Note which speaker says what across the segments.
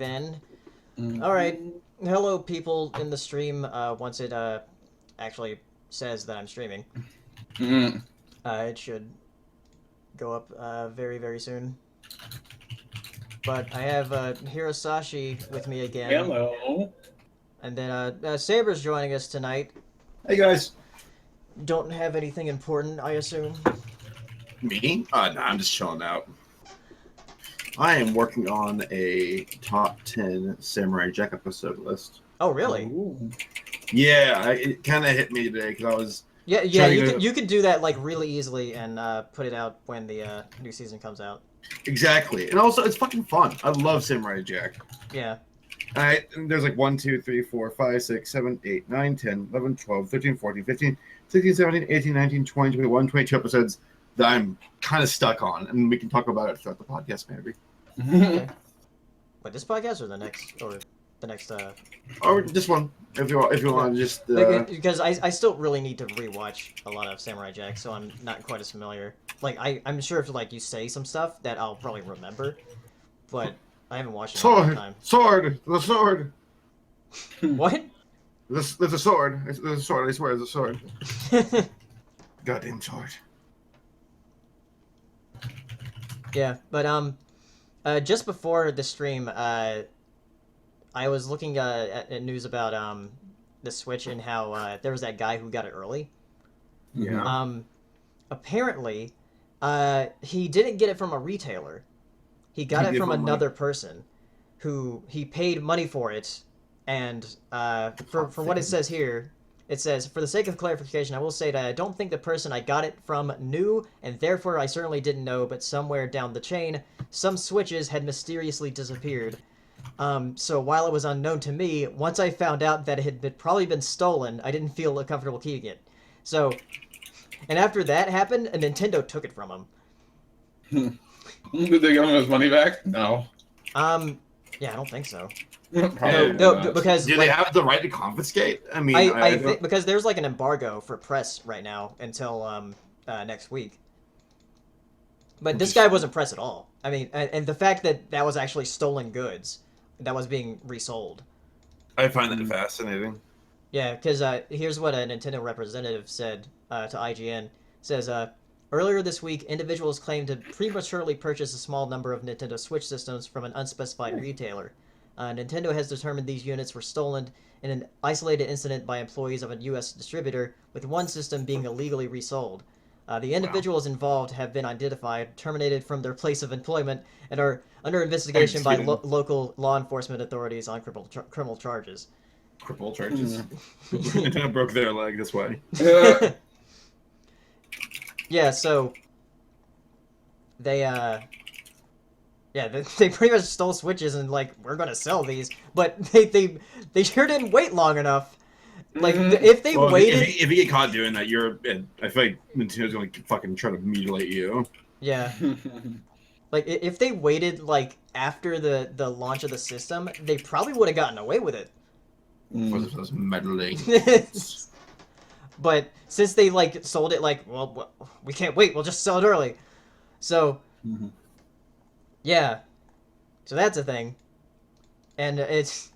Speaker 1: in. Alright, hello people in the stream, once it actually says that I'm streaming. It should go up very, very soon. But I have Hirosashii with me again.
Speaker 2: Hello.
Speaker 1: And then Saber's joining us tonight.
Speaker 3: Hey guys.
Speaker 1: Don't have anything important, I assume.
Speaker 3: Me? No, I'm just chilling out. I am working on a top 10 Samurai Jack episode list.
Speaker 1: Oh, really?
Speaker 2: Ooh.
Speaker 3: Yeah, it kind of hit me today because I was.
Speaker 1: Yeah. You could do that like really easily and put it out when the new season comes out.
Speaker 3: Exactly, and also it's fucking fun. I love Samurai Jack.
Speaker 1: Yeah.
Speaker 3: And there's like 1, 2, 3, 4, 5, 6, 7, 8, 9, 10, 11, 12, 13, 14, 15, 16, 17, 18, 19, 20, 21, 22 episodes that I'm kind of stuck on, and we can talk about it throughout the podcast maybe.
Speaker 1: Okay. Wait, this podcast or the next
Speaker 3: Or just one if you want to just.
Speaker 1: Because I still really need to rewatch a lot of Samurai Jack, so I'm not quite as familiar. Like I'm sure if like you say some stuff that I'll probably remember, but I haven't watched it in a long time.
Speaker 3: The sword.
Speaker 1: What?
Speaker 3: There's a sword. There's a sword. I swear, there's a sword. Goddamn sword.
Speaker 1: Yeah, but just before the stream, I was looking at news about the Switch and how there was that guy who got it early.
Speaker 3: Yeah.
Speaker 1: Apparently, he didn't get it from a retailer. He got it from another person, who he paid money for it, and for what it says here, it says, for the sake of clarification, I will say that I don't think the person I got it from knew, and therefore I certainly didn't know, but somewhere down the chain, some switches had mysteriously disappeared. So while it was unknown to me, once I found out that it had probably been stolen, I didn't feel comfortable keeping it. So, and after that happened, Nintendo took it from him.
Speaker 2: Did they give him his money back? No.
Speaker 1: Yeah, I don't think so.
Speaker 2: No,
Speaker 1: because
Speaker 3: do they have the right to confiscate? I mean,
Speaker 1: I think because there's like an embargo for press right now until next week. But this guy wasn't press at all. I mean, and the fact that that was actually stolen goods that was being resold.
Speaker 3: I find that fascinating.
Speaker 1: Yeah, because here's what a Nintendo representative said to IGN. It says, earlier this week, individuals claimed to prematurely purchase a small number of Nintendo Switch systems from an unspecified retailer. Nintendo has determined these units were stolen in an isolated incident by employees of a U.S. distributor, with one system being illegally resold. The individuals involved have been identified, terminated from their place of employment, and are under investigation by local law enforcement authorities on criminal charges.
Speaker 3: Criminal charges? Nintendo broke their leg this way.
Speaker 1: Yeah, so they they pretty much stole Switches and like, we're gonna sell these, but they sure didn't wait long enough. Like if they waited,
Speaker 3: if you get caught doing that, I feel like Nintendo's gonna fucking try to mutilate you.
Speaker 1: Yeah. Like if they waited like after the launch of the system, they probably would have gotten away with it.
Speaker 3: Those meddling.
Speaker 1: But since they like sold it like, well, we can't wait, we'll just sell it early. So yeah, so that's a thing, and it's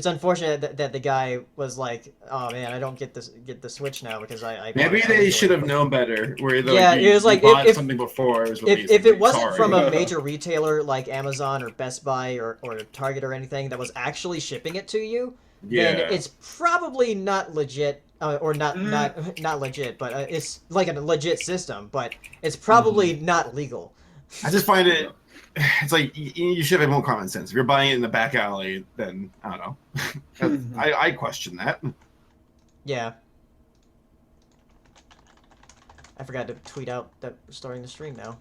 Speaker 1: unfortunate that the guy was like, oh man, I don't get the Switch now because I
Speaker 3: maybe they should have known better. Where
Speaker 1: it was like
Speaker 3: bought something before it was released.
Speaker 1: If it wasn't from a major retailer like Amazon or Best Buy or Target or anything that was actually shipping it to you, then it's probably not legit. Or not legit, but it's like a legit system, but it's probably not legal.
Speaker 3: I just find it's like you should have more common sense. If you're buying it in the back alley, then I don't know. I question that.
Speaker 1: Yeah. I forgot to tweet out that we're starting the stream now.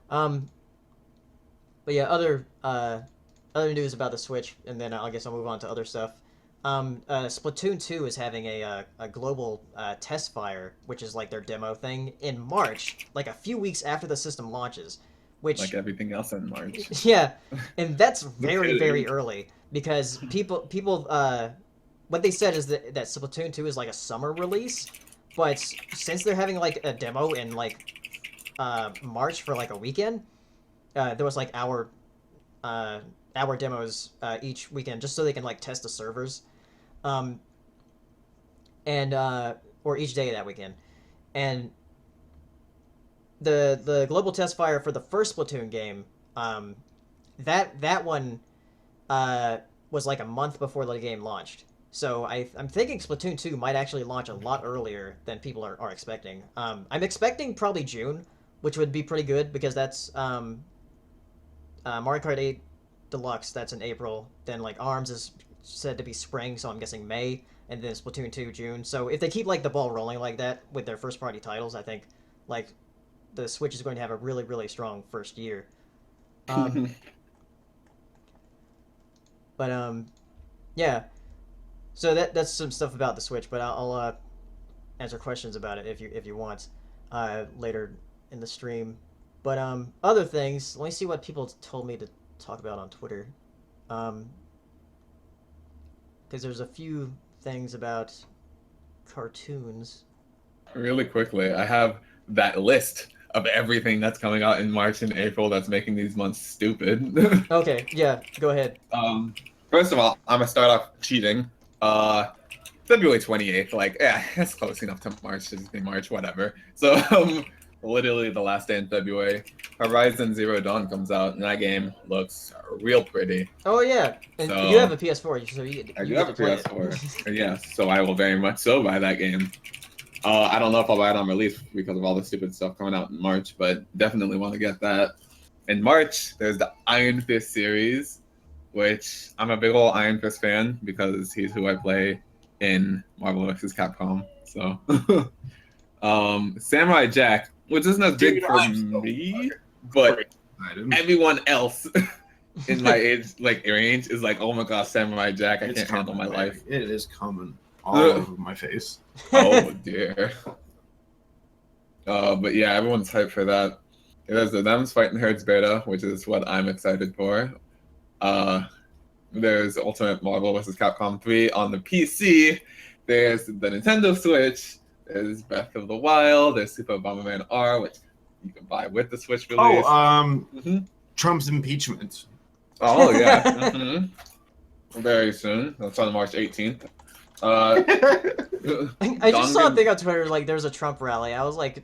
Speaker 1: But yeah, other news about the Switch, and then I guess I'll move on to other stuff. Splatoon 2 is having a global test fire, which is like their demo thing, in March, like a few weeks after the system launches. Which,
Speaker 2: like everything else in March.
Speaker 1: Yeah, and that's very, very early, because people what they said is that Splatoon 2 is like a summer release, but since they're having like a demo in like March for like a weekend, there was like our hour demos each weekend, just so they can like test the servers, and or each day that weekend, and the global test fire for the first Splatoon game, that one was like a month before the game launched. So I'm thinking Splatoon 2 might actually launch a lot earlier than people are expecting. I'm expecting probably June, which would be pretty good because that's Mario Kart 8 Deluxe, that's in April. Then like ARMS is said to be spring, so I'm guessing May, and then Splatoon 2 June. So if they keep like the ball rolling like that with their first party titles, I think like the Switch is going to have a really, really strong first year. But yeah. So that's some stuff about the Switch, but I'll answer questions about it if you want later in the stream. But other things, let me see what people told me to talk about on Twitter. Because there's a few things about cartoons.
Speaker 2: Really quickly, I have that list of everything that's coming out in March and April that's making these months stupid.
Speaker 1: Okay, yeah, go ahead.
Speaker 2: First of all, I'm gonna start off cheating. February 28th, like, yeah, that's close enough to March, to be March, whatever. So, literally the last day in February, Horizon Zero Dawn comes out, and that game looks real pretty.
Speaker 1: Oh yeah, and
Speaker 2: So,
Speaker 1: you have a PS4, so you
Speaker 2: I do
Speaker 1: get
Speaker 2: have
Speaker 1: to
Speaker 2: a
Speaker 1: play it.
Speaker 2: PS4, yes, so I will very much so buy that game. I don't know if I'll buy it on release because of all the stupid stuff coming out in March, but definitely want to get that. In March, there's the Iron Fist series, which I'm a big old Iron Fist fan because he's who I play in Marvel vs. Capcom. So, Samurai Jack, which isn't as big for me, but everyone else in my age range is like, oh my gosh, Samurai Jack, I can't handle my life.
Speaker 3: It is coming all over my face.
Speaker 2: Oh dear. But yeah, everyone's hyped for that. There's the Them's Fighting Herds beta, which is what I'm excited for. There's Ultimate Marvel vs. Capcom 3 on the PC. There's the Nintendo Switch. There's Breath of the Wild. There's Super Bomberman R, which you can buy with the Switch release.
Speaker 3: Trump's impeachment.
Speaker 2: Oh yeah. Very soon. That's on March 18th.
Speaker 1: I just saw a thing on Twitter, like, there's a Trump rally. I was like,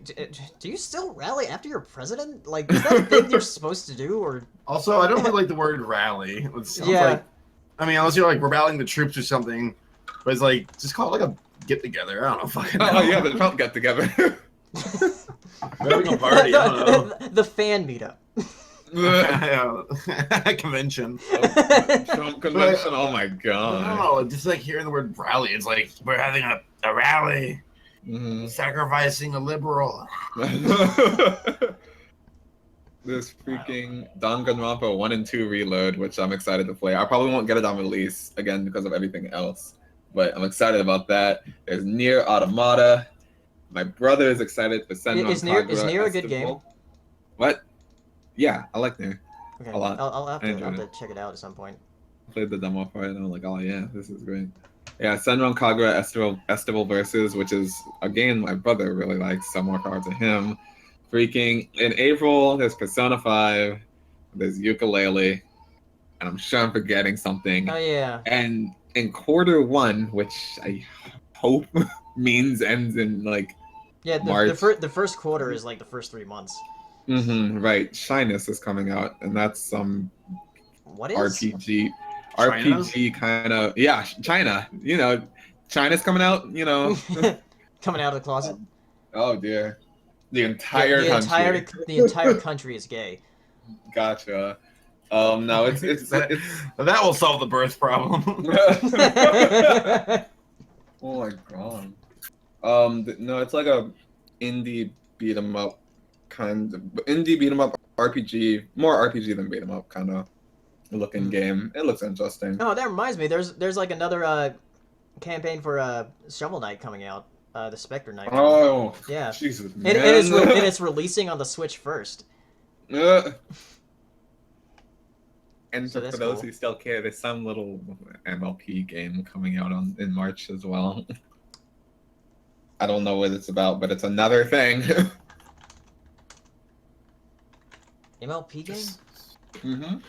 Speaker 1: do you still rally after you're president? Like, is that a thing you're supposed to do? Or
Speaker 3: also, I don't really like the word rally. It sounds
Speaker 1: yeah.
Speaker 3: like, I mean, unless you're like rallying the troops or something, but it's like, just call it like a get together. I don't know. Fucking
Speaker 2: oh yeah, the Trump get together.
Speaker 3: We're having a party. I don't know.
Speaker 1: The fan meetup.
Speaker 3: Convention.
Speaker 2: Trump convention. Oh my god.
Speaker 3: I don't know. Just like hearing the word rally, it's like we're having a rally, sacrificing a liberal.
Speaker 2: This freaking Danganronpa 1 and 2 Reload, which I'm excited to play. I probably won't get it on release again because of everything else, but I'm excited about that. There's Nier Automata. My brother is excited for Senran Kagura.
Speaker 1: Is Nier a good game?
Speaker 2: What? Yeah, I like Nier.
Speaker 1: Okay,
Speaker 2: a lot.
Speaker 1: I'll have to check it out at some point.
Speaker 2: I played the demo for it and I'm like, oh yeah, this is great. Yeah, Senran Kagura Estival Versus, which is a game my brother really likes, so more power to him. Freaking in April, there's Persona 5, there's Yooka-Laylee, and I'm sure I'm forgetting something.
Speaker 1: Oh yeah.
Speaker 2: And in Q1, which I hope means ends in like March.
Speaker 1: The first quarter is like the first 3 months.
Speaker 2: Right. Shyness is coming out, and that's some
Speaker 1: what is
Speaker 2: RPG kind of China. You know, China's coming out. You know,
Speaker 1: coming out of the closet.
Speaker 2: Oh dear. The entire country.
Speaker 1: The entire country is gay.
Speaker 2: Gotcha. No, it's
Speaker 3: that will solve the birth problem.
Speaker 2: Oh my god. No, it's like a indie beat 'em up RPG, more RPG than beat 'em up kind of looking game. It looks interesting.
Speaker 1: Oh, that reminds me. There's like another campaign for Shovel Knight coming out. The Spectre Knight.
Speaker 2: Oh,
Speaker 1: yeah.
Speaker 2: Jesus, man.
Speaker 1: And it's releasing on the Switch first.
Speaker 2: And
Speaker 1: So
Speaker 2: for
Speaker 1: that's
Speaker 2: those
Speaker 1: cool.
Speaker 2: who still care, there's some little MLP game coming out in March as well. I don't know what it's about, but it's another thing.
Speaker 1: MLP game?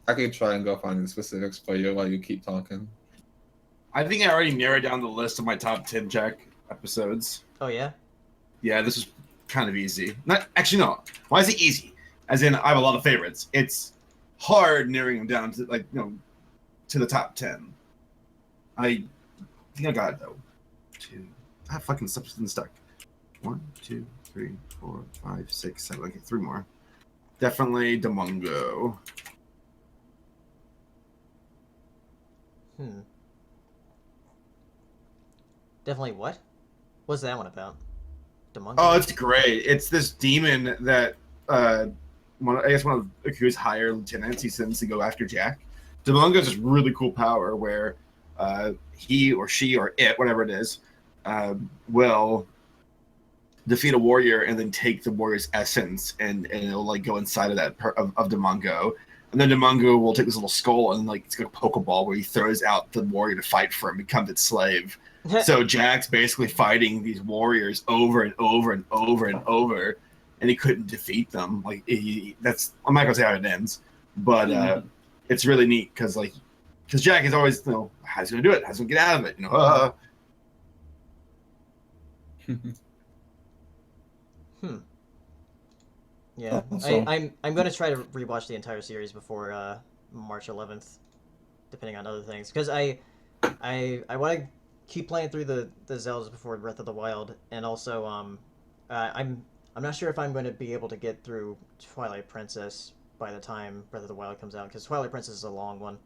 Speaker 2: I could try and go find the specifics for you while you keep talking.
Speaker 3: I think I already narrowed down the list of my top 10 Jack episodes.
Speaker 1: Oh yeah.
Speaker 3: Yeah, this is kind of easy. Not actually, no. Why is it easy? As in, I have a lot of favorites. It's hard narrowing them down to to the top 10. I think I got it though. I fucking stuff's stuck. 1, 2, 3, 4, 5, 6, 7. Okay, 3 more. Definitely Demongo.
Speaker 1: Definitely what? What's that one about? Demongo?
Speaker 3: Oh, it's great. It's this demon that one of Aku's higher lieutenants he sends to go after Jack. Demongo has this really cool power where he or she or it, whatever it is, will defeat a warrior and then take the warrior's essence and it'll like go inside of that of Demongo. And then Demongo will take this little skull and like it's like a Pokeball where he throws out the warrior to fight for him, becomes its slave. So Jack's basically fighting these warriors over and over and over and over, and he couldn't defeat them. Like I'm not gonna say how it ends, but it's really neat because Jack is always how's he gonna do it? How's he gonna get out of it?
Speaker 1: Yeah,
Speaker 2: So-
Speaker 1: I'm gonna try to rewatch the entire series before March 11th, depending on other things, because I want to keep playing through the Zeldas before Breath of the Wild, and also I'm not sure if I'm going to be able to get through Twilight Princess by the time Breath of the Wild comes out, because Twilight Princess is a long one.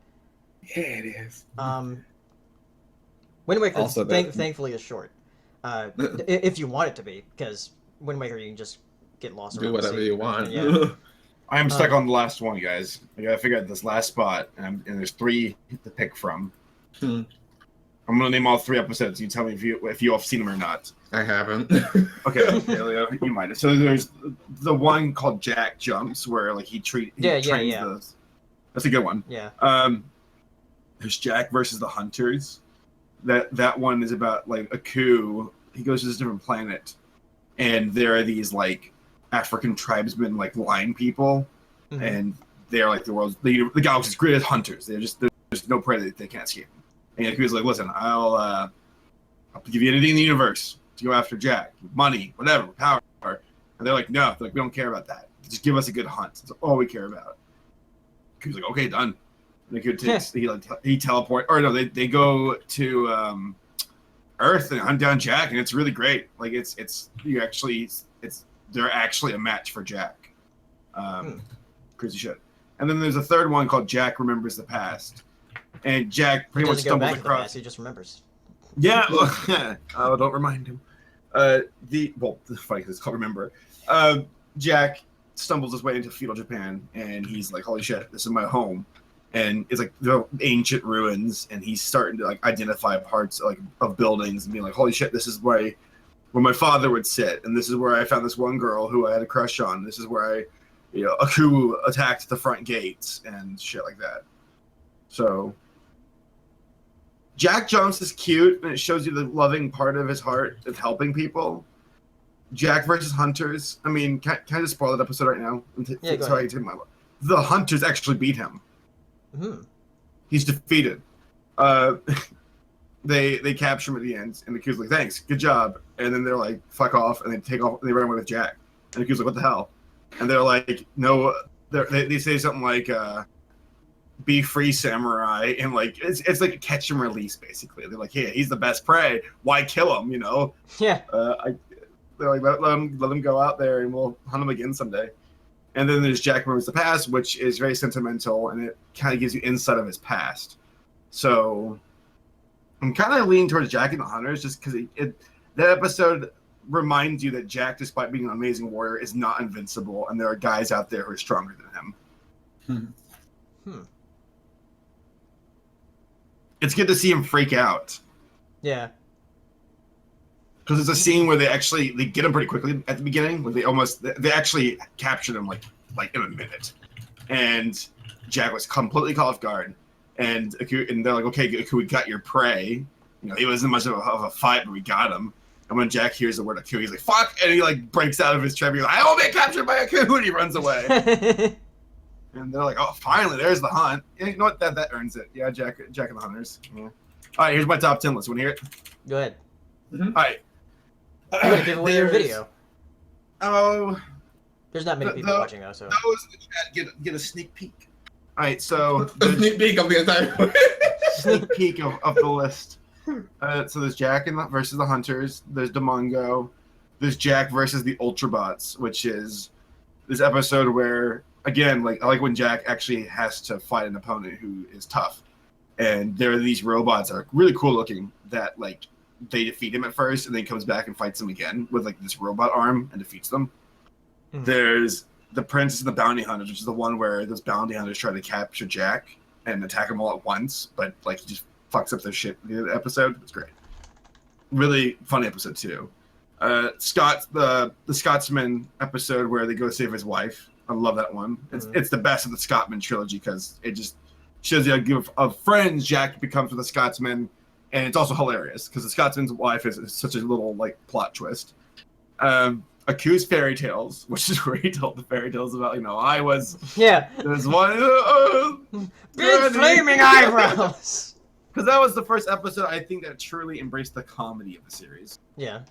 Speaker 2: Yeah, it is.
Speaker 1: Wind Waker,
Speaker 2: Also
Speaker 1: thankfully, is short. If you want it to be, because Wind Waker you can just get lost.
Speaker 2: Do
Speaker 1: around the
Speaker 2: whatever
Speaker 1: sea.
Speaker 2: you want.
Speaker 1: Yeah.
Speaker 3: I am stuck on the last one, guys. I gotta figure out this last spot, and there's 3 to pick from. I'm gonna name all 3 episodes. You tell me if you have seen them or not.
Speaker 2: I haven't.
Speaker 3: Okay, Leo, you might have. So there's the one called Jack Jumps, where like he trains those. That's a good one.
Speaker 1: Yeah.
Speaker 3: There's Jack versus the Hunters. That one is about like Aku. He goes to this different planet, and there are these like African tribesmen, like lion people, and they're like the galaxy's greatest hunters. There's no prey that they can't escape. And Aku's like, listen, I'll give you anything in the universe to go after Jack, money, whatever, power. And they're like, no, we don't care about that. Just give us a good hunt. That's all we care about. Aku's like, okay, done. And Aku takes he teleport, or no, they go to Earth and hunt down Jack, and it's really great. Like they're actually a match for Jack. Crazy shit. And then there's a third one called Jack Remembers the Past. And Jack pretty much stumbles across.
Speaker 1: He just remembers.
Speaker 3: Yeah. Oh, don't remind him. The fight is called Remember. Jack stumbles his way into feudal Japan, and he's like, "Holy shit, this is my home!" And it's like the ancient ruins, and he's starting to like identify parts of buildings and being like, "Holy shit, this is where my father would sit, and this is where I found this one girl who I had a crush on. This is where Aku attacked the front gates and shit like that." So Jack Jumps is cute, and it shows you the loving part of his heart of helping people. Jack versus Hunters. I mean, can I just spoil that episode right now?
Speaker 1: Yeah, go ahead.
Speaker 3: The Hunters actually beat him. He's defeated. They capture him at the end, and the Q's like, "Thanks, good job." And then they're like, "Fuck off," and they take off. And they run away with Jack. And the Q's like, "What the hell?" And they're like, "No." They say something like, "Be free, samurai," and like it's like a catch and release basically. They're like, "Hey, he's the best prey. Why kill him?"
Speaker 1: Yeah.
Speaker 3: They're like, let him go out there, and we'll hunt him again someday. And then there's Jack Remembers the Past, which is very sentimental, and it kind of gives you insight of his past. So I'm kind of leaning towards Jack and the Hunters, just because that episode reminds you that Jack, despite being an amazing warrior, is not invincible, and there are guys out there who are stronger than him. It's good to see him freak out.
Speaker 1: Yeah.
Speaker 3: Because it's a scene where they get him pretty quickly at the beginning. Like they actually captured him like in a minute, and Jack was completely caught off guard. And they're like, "Okay, Aku, we got your prey. He wasn't much of a fight, but we got him." And when Jack hears the word Aku, he's like, "Fuck!" And he like breaks out of his trap. He's like, "I will be captured by Aku," and he runs away. And they're like, oh, finally, there's the hunt. Yeah, you know what? That earns it. Yeah, Jack and the Hunters. Yeah. All right, here's my top 10 list. Want to hear it?
Speaker 1: Go ahead.
Speaker 3: Mm-hmm. All right.
Speaker 1: You're gonna give away your video.
Speaker 3: Oh.
Speaker 1: There's not many people watching though, so.
Speaker 3: Those in the chat get a sneak peek. All right, so
Speaker 2: a sneak peek of the entire
Speaker 3: sneak peek of the list. So there's Jack versus the Hunters. There's Demongo. There's Jack versus the Ultrabots, which is this episode where, again, I like when Jack actually has to fight an opponent who is tough. And there are these robots that are really cool looking that, they defeat him at first and then he comes back and fights them again with, this robot arm and defeats them. Mm-hmm. There's the Princess and the Bounty Hunters, which is the one where those bounty hunters try to capture Jack and attack him all at once, but, he just fucks up their shit in the episode. It's great. Really funny episode, too. The Scotsman episode where they go save his wife. I love that one. It's the best of the Scotsman trilogy because it just shows you how good of friends Jack becomes with the Scotsman, and it's also hilarious because the Scotsman's wife is such a little plot twist. Aku's fairy tales, which is where he told the fairy tales about I was there's one
Speaker 1: big flaming eyebrows.
Speaker 3: Because that was the first episode I think that truly embraced the comedy of the series.
Speaker 1: Yeah.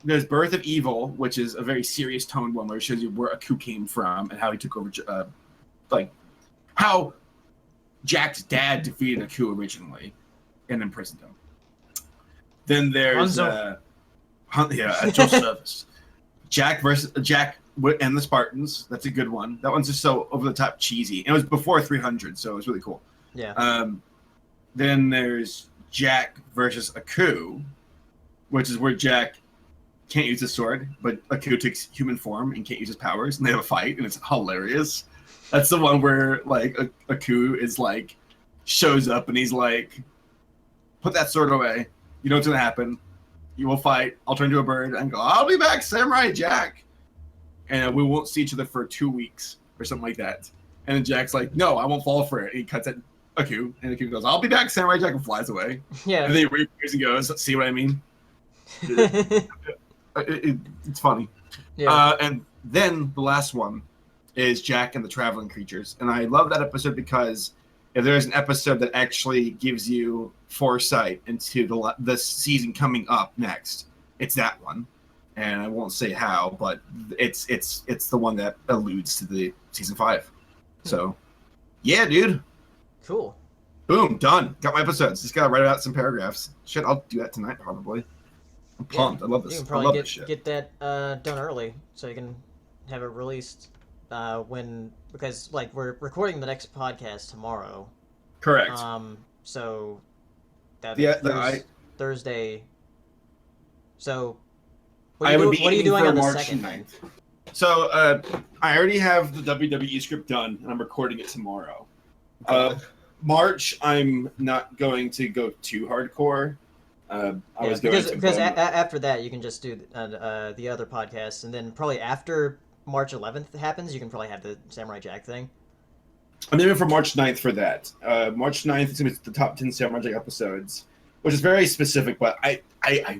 Speaker 3: There's Birth of Evil, which is a very serious toned one where it shows you where Aku came from and how he took over, how Jack's dad defeated Aku originally and imprisoned him. Then there's Service. Jack and the Spartans. That's a good one. That one's just so over the top cheesy. And it was before 300, so it was really cool.
Speaker 1: Yeah.
Speaker 3: Then there's Jack versus Aku, which is where Jack can't use his sword, but Aku takes human form and can't use his powers, and they have a fight, and it's hilarious. That's the one where Aku is shows up and he's like, "Put that sword away. You know what's gonna happen. You will fight. I'll turn into a bird and go, I'll be back, Samurai Jack, and we won't see each other for 2 weeks or something like that." And then Jack's like, "No, I won't fall for it." And he cuts at Aku, and Aku goes, "I'll be back, Samurai Jack," and flies away.
Speaker 1: Yeah.
Speaker 3: And then he reappears and goes, "See what I mean?" It's funny. Yeah. And then the last one is Jack and the Traveling Creatures. And I love that episode because if there's an episode that actually gives you foresight into the season coming up next, it's that one. And I won't say how, but it's the one that alludes to the season 5. So, yeah, dude.
Speaker 1: Cool.
Speaker 3: Boom, done. Got my episodes. Just gotta write out some paragraphs. Shit, I'll do that tonight probably. I'm pumped. I love this.
Speaker 1: You can probably get that done early so you can have it released because we're recording the next podcast tomorrow.
Speaker 3: Correct.
Speaker 1: So that Thursday. So what are you doing on the
Speaker 3: March
Speaker 1: 2nd?
Speaker 3: So I already have the WWE script done and I'm recording it tomorrow. March, I'm not going to go too hardcore. Because
Speaker 1: after that you can just do the other podcasts, and then probably after March 11th happens, you can probably have the Samurai Jack thing.
Speaker 3: I'm aiming for March 9th for that. March 9th is going to be the top 10 Samurai Jack episodes, which is very specific, but I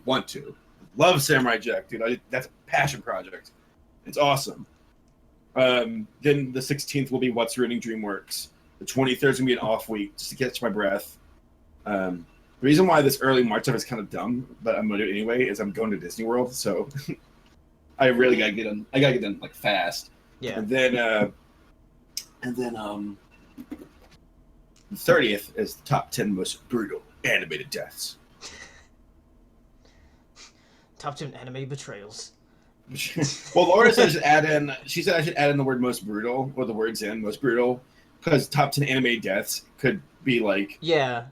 Speaker 3: want to. Love Samurai Jack, dude. That's a passion project. It's awesome. Then the 16th will be What's Ruining DreamWorks. The 23rd is going to be an off week, just to catch my breath. The reason why this early March stuff is kind of dumb, but I'm going to do it anyway, is I'm going to Disney World, so I really got to get in. I got to get in, fast.
Speaker 1: Yeah.
Speaker 3: And then the 30th is the top 10 most brutal animated deaths.
Speaker 1: Top 10 anime betrayals.
Speaker 3: Well, Laura said she said I should add in the word most brutal, or the words in most brutal, because top 10 anime deaths could be
Speaker 1: yeah,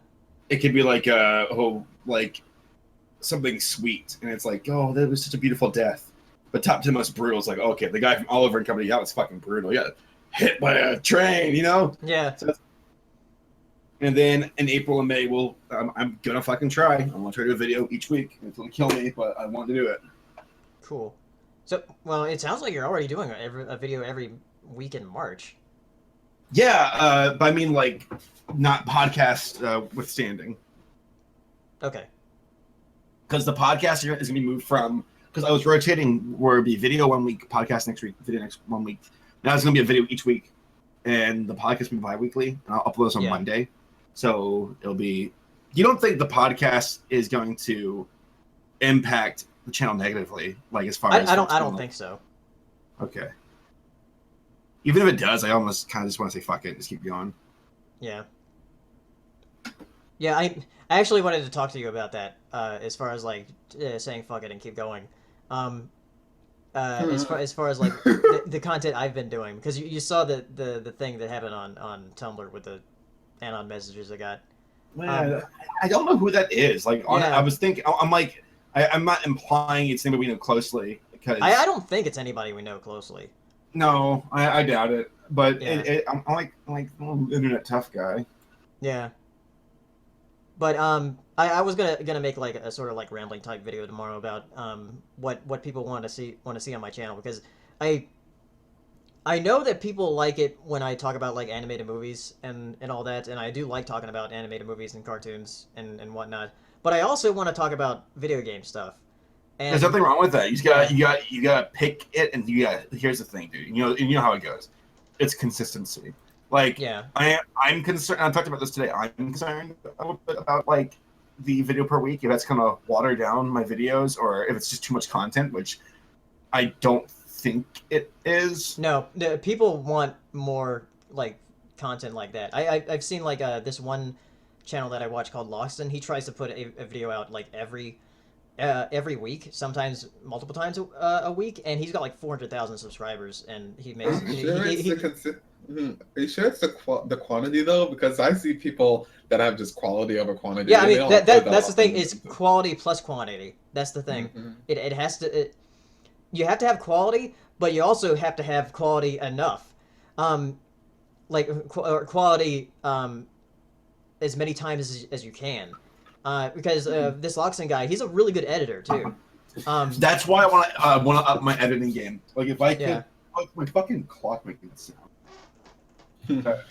Speaker 3: it could be something sweet, and it's oh, that was such a beautiful death. But top 10 most brutal is okay, the guy from Oliver and Company, that was fucking brutal. He got hit by a train,
Speaker 1: Yeah.
Speaker 3: So, and then in April and May, I'm gonna fucking try. I'm gonna try to do a video each week. It's gonna kill me, but I want to do it.
Speaker 1: Cool. So, well, it sounds like you're already doing a video every week in March.
Speaker 3: Yeah, but I mean, not podcast withstanding.
Speaker 1: Okay.
Speaker 3: Because the podcast is going to be moved from, because I was rotating where it'd be video 1 week, podcast next week, video next 1 week. Now it's going to be a video each week. and the podcast will be bi-weekly, and I'll upload this on
Speaker 1: Yeah.
Speaker 3: Monday. So it'll be. You don't think the podcast is going to impact the channel negatively, like as far as
Speaker 1: I don't think so.
Speaker 3: Okay. Even if it does, I almost kind of just want to say fuck it, and just keep going.
Speaker 1: Yeah. Yeah, I actually wanted to talk to you about that. As far as like saying fuck it and keep going. As far as like the content I've been doing, because you saw the thing that happened on Tumblr with the anon messages I got.
Speaker 3: Man, I don't know who that is. Like,
Speaker 1: Yeah.
Speaker 3: I was thinking, I'm like, I'm not implying it's anybody we know closely because
Speaker 1: I don't think it's anybody we know closely.
Speaker 3: no, I doubt it. But
Speaker 1: Yeah.
Speaker 3: I'm like internet tough guy.
Speaker 1: Yeah. But I was gonna make like a sort of like rambling type video tomorrow about what people want to see on my channel, because I know that people like it when I talk about like animated movies and all that, and I do like talking about animated movies and cartoons and whatnot. But I also want to talk about video game stuff. And
Speaker 3: There's nothing wrong with that. You gotta pick it, and here's the thing, dude. You know how it goes. It's consistency. Like,
Speaker 1: yeah,
Speaker 3: I'm concerned. I talked about this today. I'm concerned a little bit about like the video per week. If that's gonna water down my videos, or if it's just too much content, which I don't think it is.
Speaker 1: no, people want more like content like that. I've seen like this one channel that I watch called Loxton. He tries to put a video out like every week, sometimes multiple times a week, and he's got like 400,000 subscribers, and he makes.
Speaker 2: Are you sure it's the quantity though? Because I see people that have just quality over quantity.
Speaker 1: Yeah, I mean that's the thing. It's quality plus quantity. That's the thing.
Speaker 2: Mm-hmm.
Speaker 1: It has to. You have to have quality, but you also have to have quality enough. Quality as many times as you can. Because this Loxon guy, he's a really good editor too.
Speaker 3: That's why I want to up my editing game. Like if I could,
Speaker 1: Yeah.
Speaker 3: my fucking clock making this sound.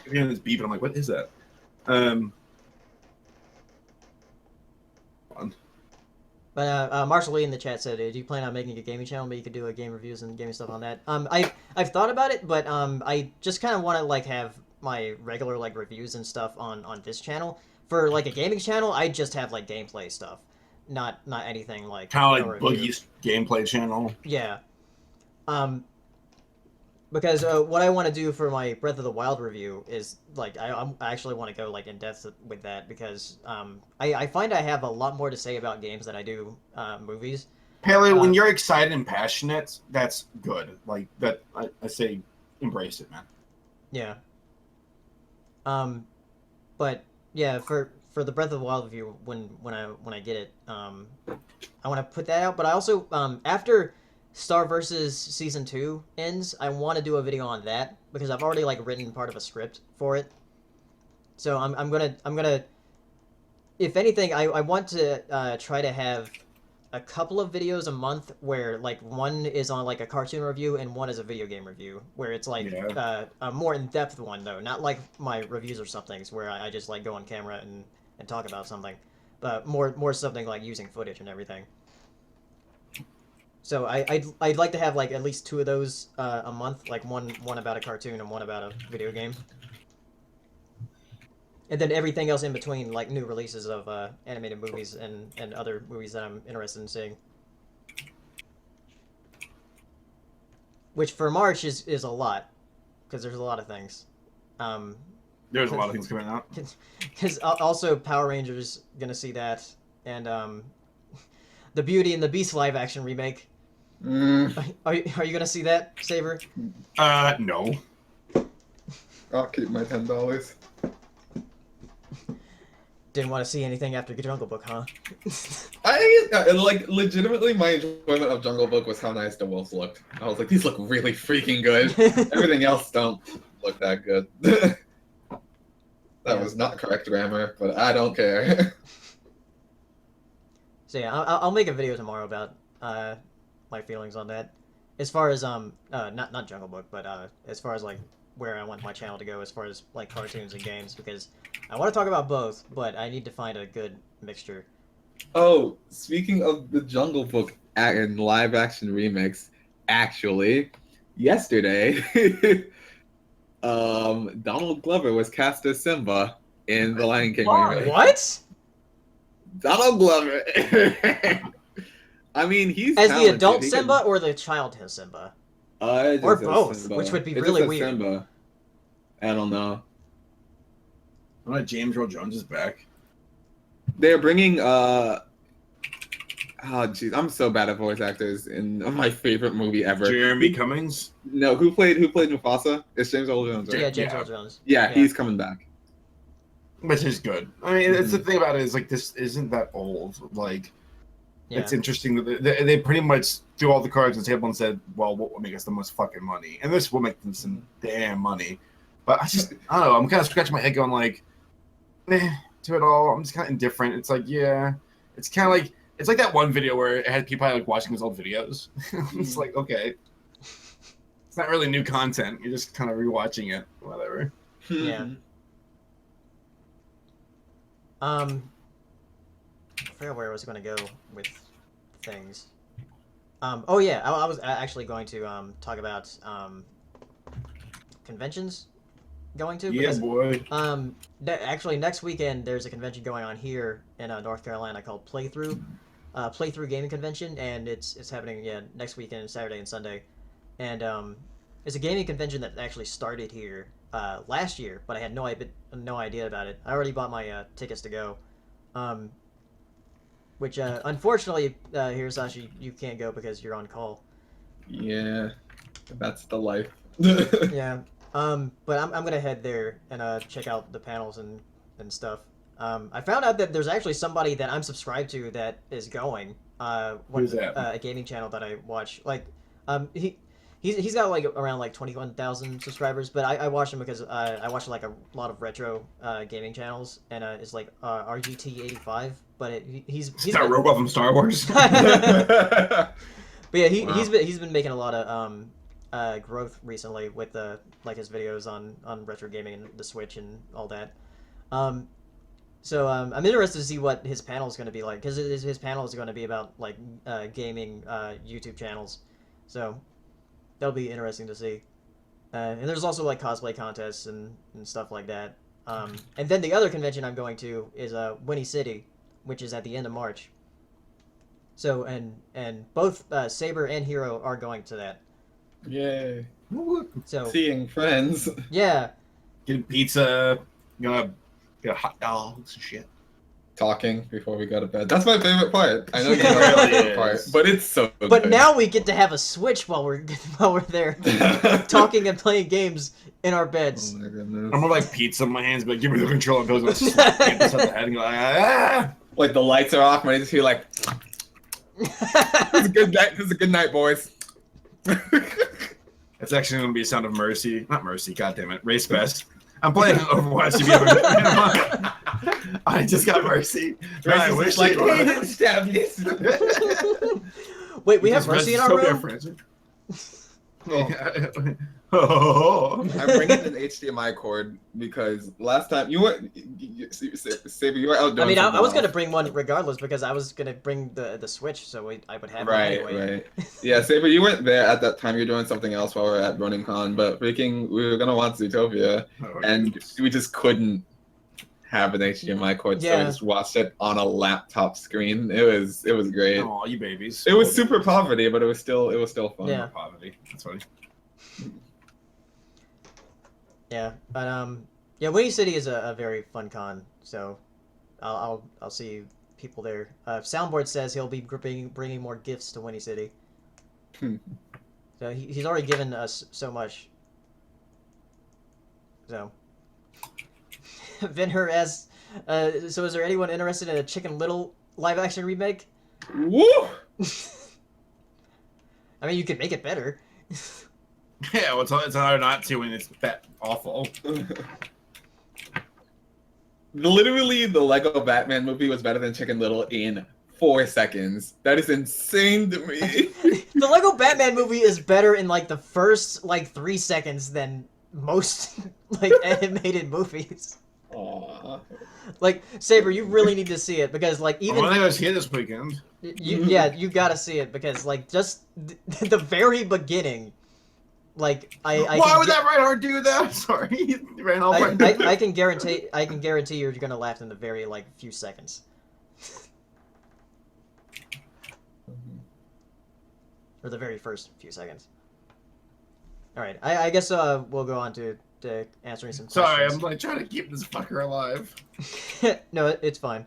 Speaker 3: Hearing this beep, and I'm like, what is that?
Speaker 1: But Marshall Lee in the chat said, "Do you plan on making a gaming channel? Maybe you could do a game reviews and gaming stuff on that." I've thought about it, but I just kind of want to like have my regular like reviews and stuff on this channel. For like a gaming channel, I just have like gameplay stuff, not anything like
Speaker 3: Kind of like Boogie's gameplay channel.
Speaker 1: Yeah. Because what I want to do for my Breath of the Wild review is like I actually want to go like in depth with that, because I find I have a lot more to say about games than I do movies.
Speaker 3: Paley, when you're excited and passionate, that's good. Like that, I say, embrace it, man.
Speaker 1: Yeah. But yeah, for the Breath of the Wild review, when I get it, I want to put that out. But I also after Star vs. Season 2 ends, I want to do a video on that, because I've already like written part of a script for it. So I'm gonna if anything, I want to try to have a couple of videos a month where like one is on like a cartoon review and one is a video game review, where it's like a more in-depth one though, not like my reviews or something where I just like go on camera and talk about something, but more something like using footage and everything. So I'd like to have like at least 2 of those a month, like one about a cartoon and one about a video game, and then everything else in between, like new releases of animated movies and other movies that I'm interested in seeing. Which for March is a lot, because there's a lot of things.
Speaker 3: There's a lot of things coming out.
Speaker 1: Because also Power Rangers gonna see that, and the Beauty and the Beast live action remake. Are you gonna see that, Saber?
Speaker 3: No.
Speaker 2: I'll keep my $10.
Speaker 1: Didn't want to see anything after Jungle Book, huh?
Speaker 2: I like legitimately my enjoyment of Jungle Book was how nice the wolves looked. I was like, these look really freaking good. Everything else don't look that good. That was not correct grammar, but I don't care.
Speaker 1: So yeah, I'll make a video tomorrow about my feelings on that. As far as not Jungle Book, but as far as like where I want my channel to go as far as like cartoons and games, because I want to talk about both, but I need to find a good mixture.
Speaker 2: Oh, speaking of the Jungle Book and live action remix, actually, yesterday Donald Glover was cast as Simba in the Lion King
Speaker 3: Why?
Speaker 2: remake.
Speaker 1: What?
Speaker 2: Donald Glover. I mean, he's
Speaker 1: As the
Speaker 2: talented.
Speaker 1: adult
Speaker 2: He
Speaker 1: Simba
Speaker 2: can-
Speaker 1: or the child Simba?
Speaker 2: it
Speaker 1: Or
Speaker 2: just says
Speaker 1: both,
Speaker 2: Simba.
Speaker 1: which would be
Speaker 2: It just
Speaker 1: really
Speaker 2: says
Speaker 1: weird.
Speaker 2: Simba. I don't know.
Speaker 3: James Earl Jones is back.
Speaker 2: They're bringing oh jeez, I'm so bad at voice actors in my favorite movie ever.
Speaker 3: Jeremy Cummings.
Speaker 2: No, who played Mufasa? It's James Earl Jones, right?
Speaker 1: Yeah, James
Speaker 3: Yeah.
Speaker 1: Earl Jones.
Speaker 2: Yeah, he's coming back.
Speaker 3: Which is good. I mean, it's the thing about it is like this isn't that old. Like,
Speaker 1: Yeah.
Speaker 3: it's interesting that they pretty much threw all the cards on the table and said, "Well, what will make us the most fucking money?" And this will make them some damn money. But I don't know. I'm kind of scratching my head, going like, to it all. I'm just kind of indifferent. It's like, yeah, it's kind of like that one video where it had people like watching his old videos. It's like, okay, it's not really new content. You're just kind of rewatching it, whatever.
Speaker 1: Yeah. I forgot where I was going to go with things. Oh yeah, I was actually going to talk about conventions going to.
Speaker 3: Yeah, boy.
Speaker 1: Actually, next weekend there's a convention going on here in North Carolina called Playthrough Gaming Convention, and it's happening next weekend, Saturday and Sunday, and it's a gaming convention that actually started here last year, but I had no idea about it. I already bought my tickets to go, which unfortunately, Hirosashii, you can't go because you're on call.
Speaker 2: Yeah, that's the life.
Speaker 1: Yeah. But I'm gonna head there and check out the panels and stuff. I found out that there's actually somebody that I'm subscribed to that is going.
Speaker 3: Who's that?
Speaker 1: A gaming channel that I watch. Like, he's got like around like 21,000 subscribers, but I watch him because I watch like a lot of retro gaming channels, and it's like RGT85. But he's
Speaker 3: that robot from Star Wars.
Speaker 1: But yeah,
Speaker 3: Wow.
Speaker 1: he's been making a lot of growth recently with like his videos on retro gaming and the Switch and all that. So I'm interested to see what his panel is going to be like, because his panel is going to be about like gaming YouTube channels. So that'll be interesting to see. And there's also like cosplay contests and stuff like that. And then the other convention I'm going to is Winnie City, which is at the end of March. So and both Saber and Hero are going to that.
Speaker 2: Yay.
Speaker 1: So
Speaker 2: Seeing friends.
Speaker 1: yeah,
Speaker 3: Getting pizza, gonna get hot dogs and shit.
Speaker 2: Talking before we go to bed. That's my favorite part. I know it's
Speaker 3: It
Speaker 2: my
Speaker 3: really
Speaker 2: favorite
Speaker 3: is.
Speaker 2: part, but it's so
Speaker 1: but
Speaker 2: good.
Speaker 1: now we get to have a Switch while we're there, talking and playing games in our
Speaker 2: Oh
Speaker 1: beds.
Speaker 2: my goodness.
Speaker 3: I'm more like pizza in my hands, but give me the controller. Goes and slap me inside the head and go like, ah!
Speaker 2: Like the lights are off, and I just hear like, "It's a good night. This is a good night, boys."
Speaker 3: It's actually gonna be a sound of mercy. Not mercy, goddammit. Race best. I'm playing Overwatch. If you ever, I just got mercy. Man, I wish
Speaker 2: like,
Speaker 3: they were.
Speaker 2: "Hey, didn't stab you."
Speaker 1: Wait, we have Mercy in our room?
Speaker 3: Oh.
Speaker 2: I'm bringing an HDMI cord because last time you were, Saber, you were out doing
Speaker 1: I mean, I
Speaker 2: something
Speaker 1: was gonna
Speaker 2: else.
Speaker 1: bring one regardless because I was gonna bring the Switch, so I would have
Speaker 2: Right,
Speaker 1: one anyway.
Speaker 2: right. Yeah, Saber, you weren't there at that time. You're doing something else while we were at RunningCon, but we were gonna watch Zootopia, and we just couldn't have an HDMI cord, so
Speaker 1: Yeah.
Speaker 2: we just watched it on a laptop screen. It was great.
Speaker 3: Oh, you babies.
Speaker 2: It was super poverty, but it was still fun.
Speaker 1: Yeah.
Speaker 3: Poverty. That's funny.
Speaker 1: Yeah, but yeah, Winnie City is a very fun con, so I'll see people there. Soundboard says he'll be bringing more gifts to Winnie City. So he's already given us so much. So Vinher asks, so is there anyone interested in a Chicken Little live action remake?
Speaker 2: Woo!
Speaker 1: I mean, you could make it better.
Speaker 3: Yeah, well, it's hard not to when it's that awful.
Speaker 2: Literally, the Lego Batman movie was better than Chicken Little in 4 seconds. That is insane to me.
Speaker 1: The Lego Batman movie is better in like the first like 3 seconds than most like animated movies.
Speaker 2: Aww.
Speaker 1: Like Saber, you really need to see it because like even
Speaker 3: I was here this weekend.
Speaker 1: you gotta see it because like just the very beginning Like I
Speaker 3: Why
Speaker 1: can
Speaker 3: would that Reinhardt do that? Sorry, he ran all right.
Speaker 1: I can guarantee you're gonna laugh in the very like few seconds. Or the very first few seconds. All right, I guess we'll go on to answering some questions.
Speaker 3: Sorry, I'm like trying to keep this fucker alive.
Speaker 1: No, it's fine.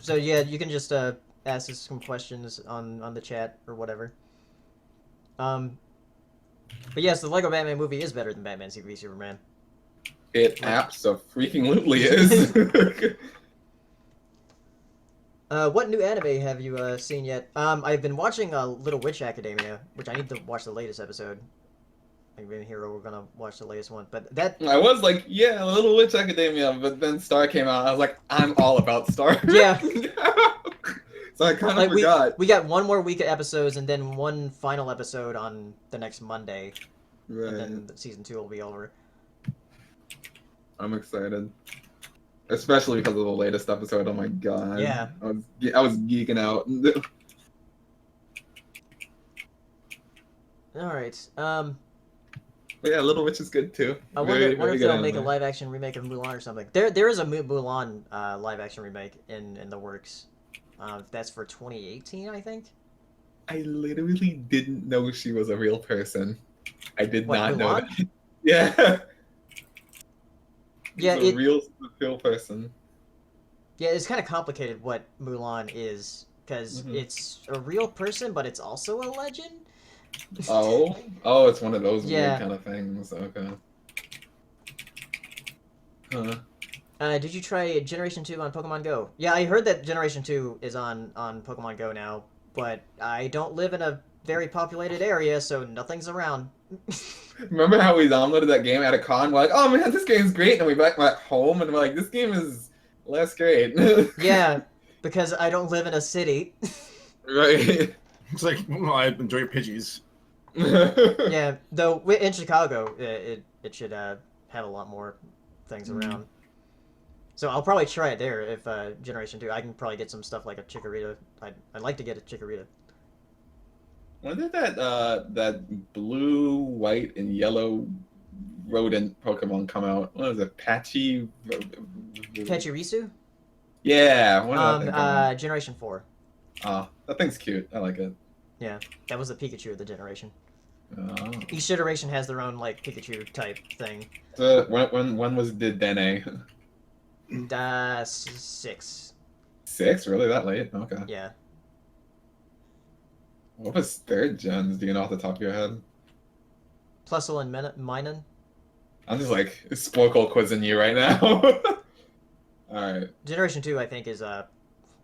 Speaker 1: So yeah, you can just ask us some questions on the chat or whatever. But yes, the Lego Batman movie is better than Batman v Superman.
Speaker 2: It abso-freaking-lutely is.
Speaker 1: What new anime have you seen yet? I've been watching Little Witch Academia, which I need to watch the latest episode. I've been here. We're gonna watch the latest one, but that
Speaker 2: I was like, yeah, Little Witch Academia, but then Star came out. I was like, I'm all about Star.
Speaker 1: Yeah.
Speaker 2: So I kind of forgot.
Speaker 1: We got one more week of episodes, and then one final episode on the next Monday,
Speaker 2: Right.
Speaker 1: and then season 2 will be over.
Speaker 2: I'm excited, especially because of the latest episode. Oh my god!
Speaker 1: Yeah.
Speaker 2: I was geeking out.
Speaker 1: All right.
Speaker 2: But yeah, Little Witch is good too.
Speaker 1: I wonder if
Speaker 2: good
Speaker 1: they'll make a
Speaker 2: anime.
Speaker 1: live action remake of Mulan or something. There is a Mulan live action remake in the works. That's for 2018, I think.
Speaker 2: I literally didn't know she was a real person. I did
Speaker 1: What,
Speaker 2: not know
Speaker 1: Mulan?
Speaker 2: that. Yeah.
Speaker 1: Yeah,
Speaker 2: She's a real person.
Speaker 1: Yeah, it's kind of complicated what Mulan is, because it's a real person, but it's also a legend.
Speaker 2: Oh, it's one of those
Speaker 1: Yeah.
Speaker 2: weird kind of things. Okay. Huh.
Speaker 1: Did you try Generation 2 on Pokemon Go? Yeah, I heard that Generation 2 is on Pokemon Go now, but I don't live in a very populated area, so nothing's around.
Speaker 2: Remember how we downloaded that game at a con? We're like, oh man, this game's great. And we back home and we're like, this game is less great.
Speaker 1: Yeah, because I don't live in a city.
Speaker 2: Right.
Speaker 3: It's like, well, I enjoy your Pidgeys.
Speaker 1: Yeah, though in Chicago, it should have a lot more things around. So I'll probably try it there if Generation 2. I can probably get some stuff like a Chikorita. I'd like to get a Chikorita.
Speaker 2: When did that blue, white, and yellow rodent Pokemon come out? What was it?
Speaker 1: Pachirisu?
Speaker 2: Yeah. When did that thing come out?
Speaker 1: Generation 4.
Speaker 2: Oh, that thing's cute. I like it.
Speaker 1: Yeah, that was the Pikachu of the generation.
Speaker 2: Oh.
Speaker 1: Each iteration has their own like Pikachu type thing.
Speaker 2: So when was the Dene?
Speaker 1: 6.
Speaker 2: 6? Really? That late? Okay.
Speaker 1: Yeah.
Speaker 2: What was third gens? Do you know off the top of your head?
Speaker 1: Plusle and Minun.
Speaker 2: I'm just like Sporkle quizzing you right now. Alright.
Speaker 1: Generation 2, I think, is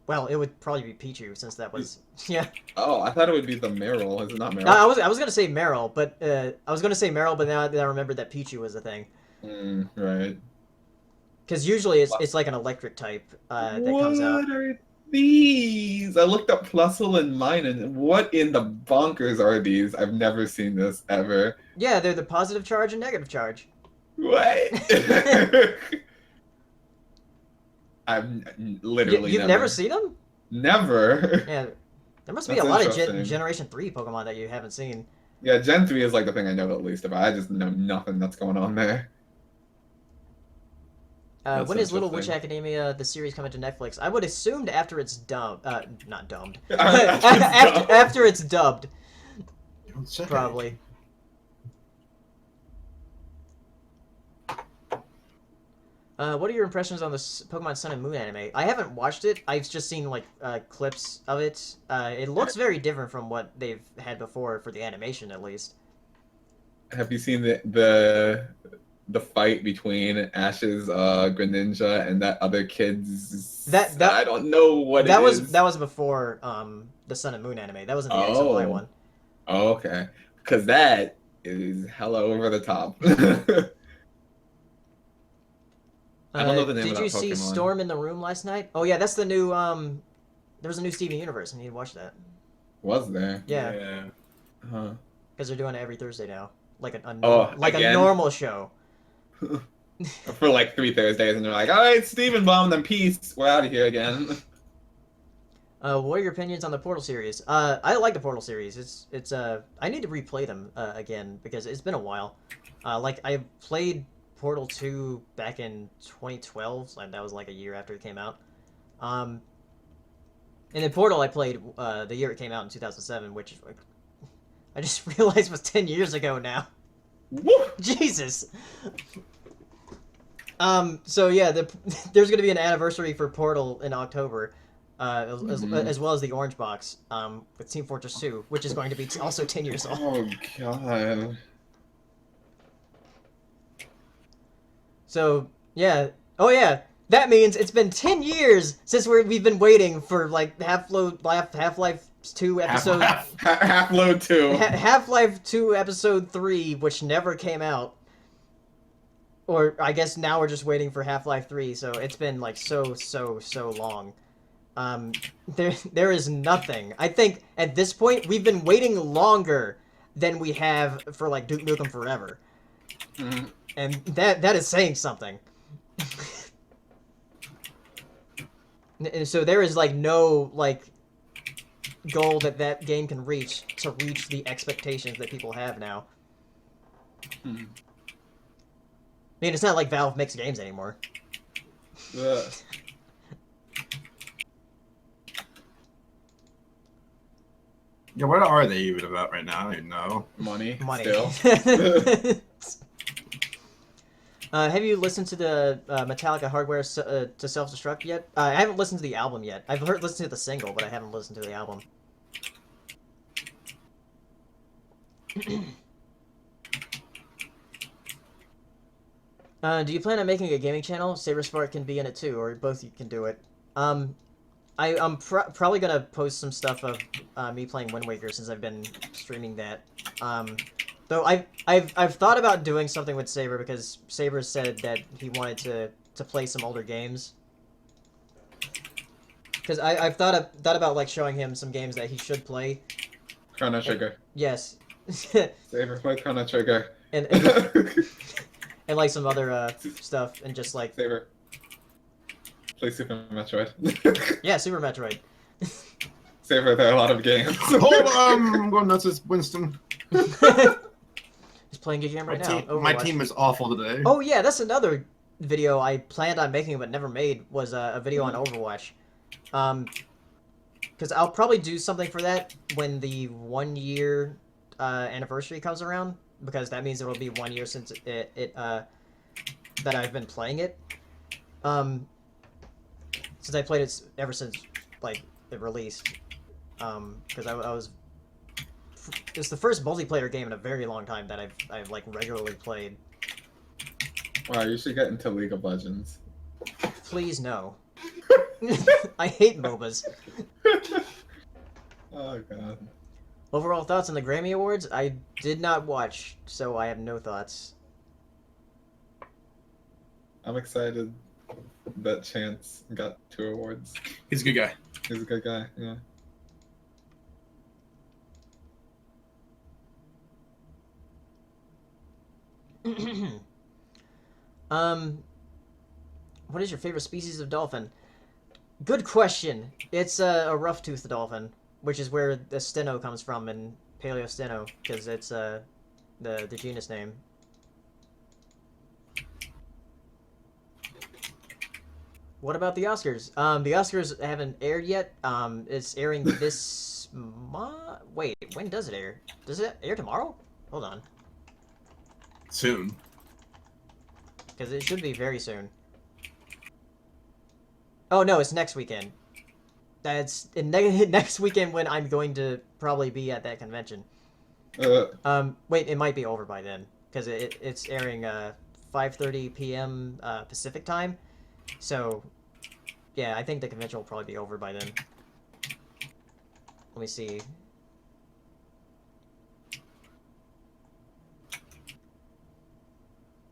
Speaker 1: well, it would probably be Pichu since that was yeah.
Speaker 2: Oh, I thought it would be the Meryl. Is it not Meryl?
Speaker 1: I was gonna say Meryl, but now I remembered that Pichu was a thing.
Speaker 2: Right.
Speaker 1: Because usually it's like an electric type that comes out.
Speaker 2: What are these? I looked up Plusle and Minun. What in the bonkers are these? I've never seen this ever.
Speaker 1: Yeah, they're the positive charge and negative charge.
Speaker 2: What? I've literally
Speaker 1: You've never seen them?
Speaker 2: Never.
Speaker 1: Yeah, there must be
Speaker 2: That's
Speaker 1: a lot of
Speaker 2: interesting.
Speaker 1: Generation 3 Pokemon that you haven't seen.
Speaker 2: Yeah, Gen 3 is like the thing I know the least about. I just know nothing that's going on there. That's
Speaker 1: When is Little Witch
Speaker 2: interesting.
Speaker 1: Academia, the series, coming to Netflix? I would assume after it's dubbed. Not dubbed. After it's dubbed, probably. What are your impressions on the Pokemon Sun and Moon anime? I haven't watched it. I've just seen like clips of it. It looks very different from what they've had before for the animation, at least.
Speaker 2: Have you seen the fight between Ash's Greninja and that other kid's?
Speaker 1: That
Speaker 2: I don't know what
Speaker 1: that
Speaker 2: it
Speaker 1: was
Speaker 2: is.
Speaker 1: that was before the Sun and Moon anime. That was in the XY one.
Speaker 2: Oh, okay. Because that is hella over the top. I don't know the name of that
Speaker 1: Did you see
Speaker 2: Pokemon.
Speaker 1: Storm in the Room last night? Oh yeah, that's the new there was a new Steven Universe. I need to watch that.
Speaker 2: Was there?
Speaker 1: Yeah,
Speaker 2: Huh.
Speaker 1: because they're doing it every Thursday now, like a
Speaker 2: again?
Speaker 1: normal show.
Speaker 2: For like 3 Thursdays, and they're like, "All right, Steven Bomb, then peace. We're out of here again."
Speaker 1: What are your opinions on the Portal series? I like the Portal series. It's I need to replay them again because it's been a while. Like I played Portal 2 back in 2012, and that was like a year after it came out. And then Portal I played the year it came out in 2007, which I just realized was 10 years ago now.
Speaker 2: Woo!
Speaker 1: Jesus. So yeah, there's gonna be an anniversary for Portal in October. As well as the Orange Box with Team Fortress 2, which is going to be also 10 years old.
Speaker 2: Oh god.
Speaker 1: So yeah, oh yeah, that means it's been 10 years since we've been waiting for like Half-Life 2 episode
Speaker 2: Half-Load 2.
Speaker 1: Half-Life 2 episode 3, which never came out. Or I guess now we're just waiting for Half-Life 3. So it's been like so long. There is nothing. I think at this point we've been waiting longer than we have for like Duke Nukem Forever, and that is saying something. And so there is like no like goal that game can reach to reach the expectations that people have now. I mean, it's not like Valve makes games anymore.
Speaker 3: Yeah, what are they even about right now? I don't even know.
Speaker 2: Money.
Speaker 1: Still. Have you listened to the Metallica Hardware to Self-Destruct yet? I haven't listened to the album yet. I've listened to the single, but I haven't listened to the album. Do you plan on making a gaming channel? Saberspark can be in it too, or both you can do it. I'm probably gonna post some stuff of me playing Wind Waker since I've been streaming that. Though I've thought about doing something with Saber because Saber said that he wanted to play some older games. Because I've thought about like showing him some games that he should play.
Speaker 2: Chrono Trigger.
Speaker 1: Yes.
Speaker 2: Saber play Chrono Trigger.
Speaker 1: And like some other stuff and just like
Speaker 2: Saber. Play Super Metroid.
Speaker 1: Yeah, Super Metroid.
Speaker 2: Saber, there are a lot of games.
Speaker 3: I'm going nuts with Winston.
Speaker 1: He's playing a game right now.
Speaker 3: My team is awful today.
Speaker 1: Oh yeah, that's another video I planned on making but never made was a video on Overwatch. Because I'll probably do something for that when the 1 year anniversary comes around, because that means it'll be 1 year since that I've been playing it. Since I played it ever since like it released. Because it's the first multiplayer game in a very long time that I've like regularly played.
Speaker 2: Wow, you should get into League of Legends.
Speaker 1: Please no. I hate MOBAs.
Speaker 2: Oh god.
Speaker 1: Overall thoughts on the Grammy Awards? I did not watch, so I have no thoughts.
Speaker 2: I'm excited that Chance got 2 awards.
Speaker 3: He's a good guy.
Speaker 2: He's a good guy, yeah.
Speaker 1: What is your favorite species of dolphin? Good question. It's a rough-toothed dolphin, which is where the steno comes from in Paleosteno, because it's the genus name. What about the Oscars? The Oscars haven't aired yet. It's airing this wait, when does it air? Does it air tomorrow? Hold on.
Speaker 3: Soon.
Speaker 1: Because it should be very soon. Oh no, it's next weekend. That's next weekend when I'm going to probably be at that convention. Wait, it might be over by then because it's airing 5:30 p.m. Pacific time. So, yeah, I think the convention will probably be over by then. Let me see.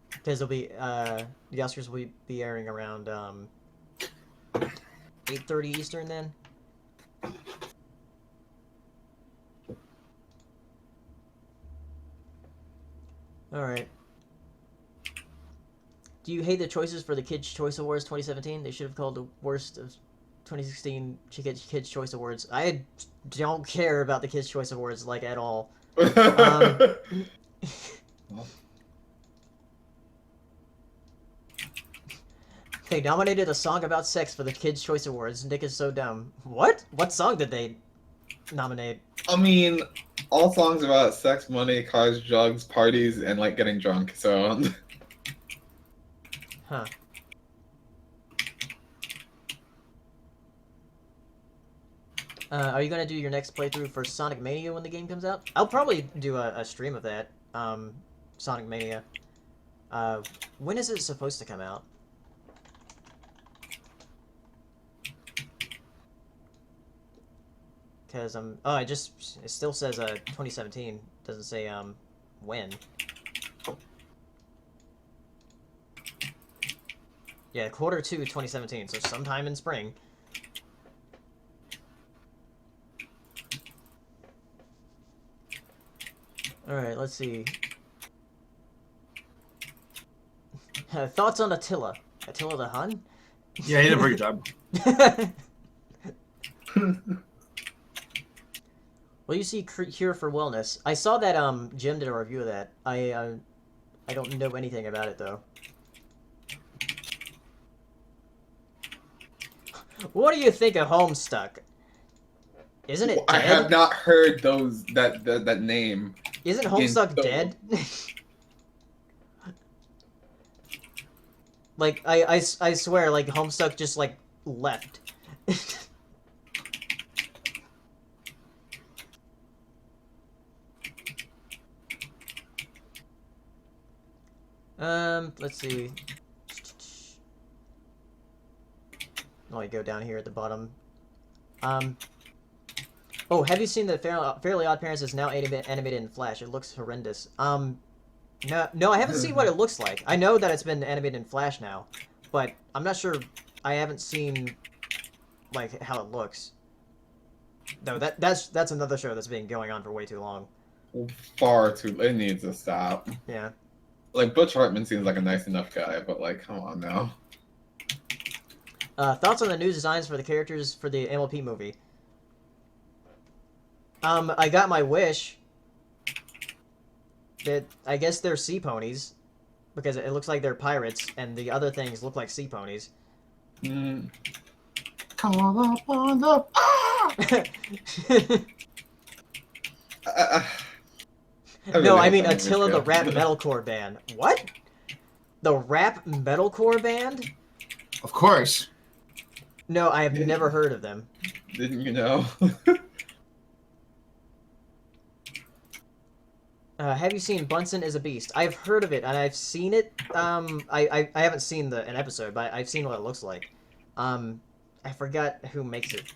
Speaker 1: Because it'll be the Oscars will be airing around 8:30 Eastern then. All right. Do you hate the choices for the Kids' Choice Awards 2017? They should have called the worst of 2016 Kids Choice Awards. I don't care about the Kids Choice Awards like at all. They nominated a song about sex for the Kids Choice Awards. Nick is so dumb. What? What song did they nominate?
Speaker 2: I mean, all songs about sex, money, cars, drugs, parties, and like getting drunk. So.
Speaker 1: Huh. Are you gonna do your next playthrough for Sonic Mania when the game comes out? I'll probably do a stream of that. Sonic Mania. When is it supposed to come out? Because oh, it still says 2017. Doesn't say when. Yeah, quarter 2 2017. So sometime in spring. All right, let's see. Thoughts on Attila? Attila the Hun?
Speaker 3: Yeah, he did a pretty good job.
Speaker 1: Well, you see Cure for Wellness. I saw that Jim did a review of that. I don't know anything about it though. What do you think of Homestuck? Isn't it dead?
Speaker 2: I have not heard that name.
Speaker 1: Isn't Homestuck dead? Like I swear, like Homestuck just like left. Let's see. Oh, I go down here at the bottom. Oh, have you seen the Fairly Odd Parents is now animated in Flash? It looks horrendous. No, I haven't seen what it looks like. I know that it's been animated in Flash now, but I'm not sure. I haven't seen like how it looks. No, that's another show that's been going on for way too long.
Speaker 2: Far too. It needs to stop.
Speaker 1: Yeah.
Speaker 2: Like Butch Hartman seems like a nice enough guy, but like, come on now.
Speaker 1: Thoughts on the new designs for the characters for the MLP movie? I got my wish. That I guess they're sea ponies, because it looks like they're pirates, and the other things look like sea ponies.
Speaker 3: Come up on the
Speaker 1: No, I mean Attila the Rap Metalcore Band. What? The Rap Metalcore Band?
Speaker 3: Of course.
Speaker 1: No, I have never heard of them.
Speaker 2: Didn't you know?
Speaker 1: Have you seen Bunsen is a Beast? I've heard of it, and I've seen it. I haven't seen an episode, but I've seen what it looks like. I forgot who makes it.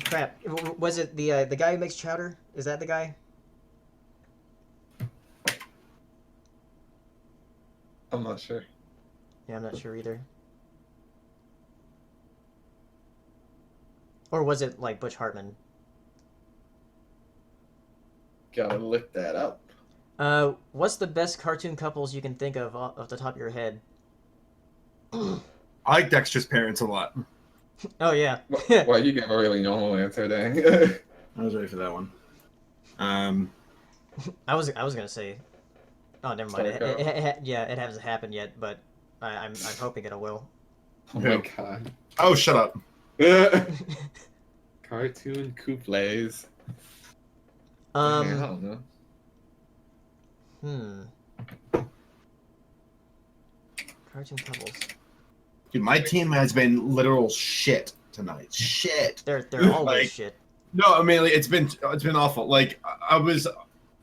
Speaker 1: Crap. Was it the guy who makes Chowder? Is that the guy?
Speaker 2: I'm not sure.
Speaker 1: Yeah, I'm not sure either. Or was it, like, Butch Hartman?
Speaker 2: Gotta look that up.
Speaker 1: What's the best cartoon couples you can think of off the top of your head?
Speaker 3: I like Dexter's parents a lot.
Speaker 1: Oh, yeah.
Speaker 2: Well, you give a really normal answer, dang.
Speaker 3: I was ready for that one.
Speaker 1: I was gonna say... Oh, never mind. Yeah, it hasn't happened yet, but I'm hoping it will.
Speaker 2: Oh my god.
Speaker 3: Oh, shut up.
Speaker 2: Cartoon couplets.
Speaker 1: I
Speaker 2: don't know.
Speaker 1: Cartoon couples.
Speaker 3: Dude, my team has been literal shit tonight. Shit.
Speaker 1: They're always
Speaker 3: like,
Speaker 1: shit.
Speaker 3: No, I mean, like, it's been awful. Like, I was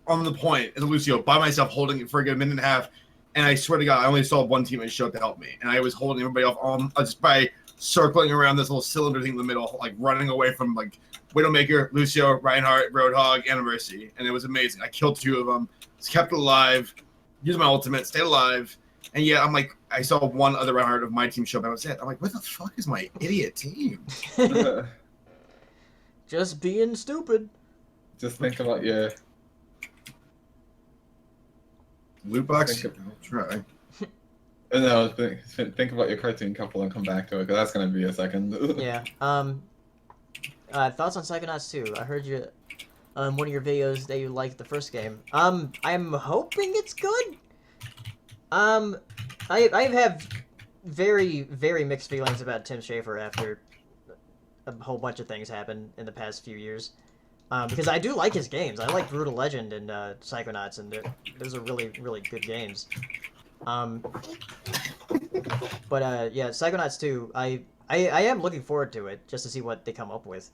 Speaker 3: on the point as a Lucio by myself holding it for a good minute and a half, and I swear to God, I only saw one teammate show up to help me, and I was holding everybody off just by circling around this little cylinder thing in the middle, like running away from like Widowmaker, Lucio, Reinhardt, Roadhog, and Mercy, and it was amazing. I killed 2 of them, just kept it alive, used my ultimate, stayed alive, and yeah, I'm like, I saw one other Reinhardt of my team show up, that was it. I'm like, what the fuck is my idiot team?
Speaker 1: Just being stupid.
Speaker 2: Just think about your
Speaker 3: loot box. I'll try.
Speaker 2: No, think about your cartoon couple and come back to it, because that's gonna be a second.
Speaker 1: Yeah. Thoughts on Psychonauts 2? I heard you one of your videos that you liked the first game. I'm hoping it's good. I have very, very mixed feelings about Tim Schafer after a whole bunch of things happened in the past few years. Because I do like his games. I like Brutal Legend and Psychonauts, and those are really, really good games. But yeah, Psychonauts 2, I am looking forward to it, just to see what they come up with.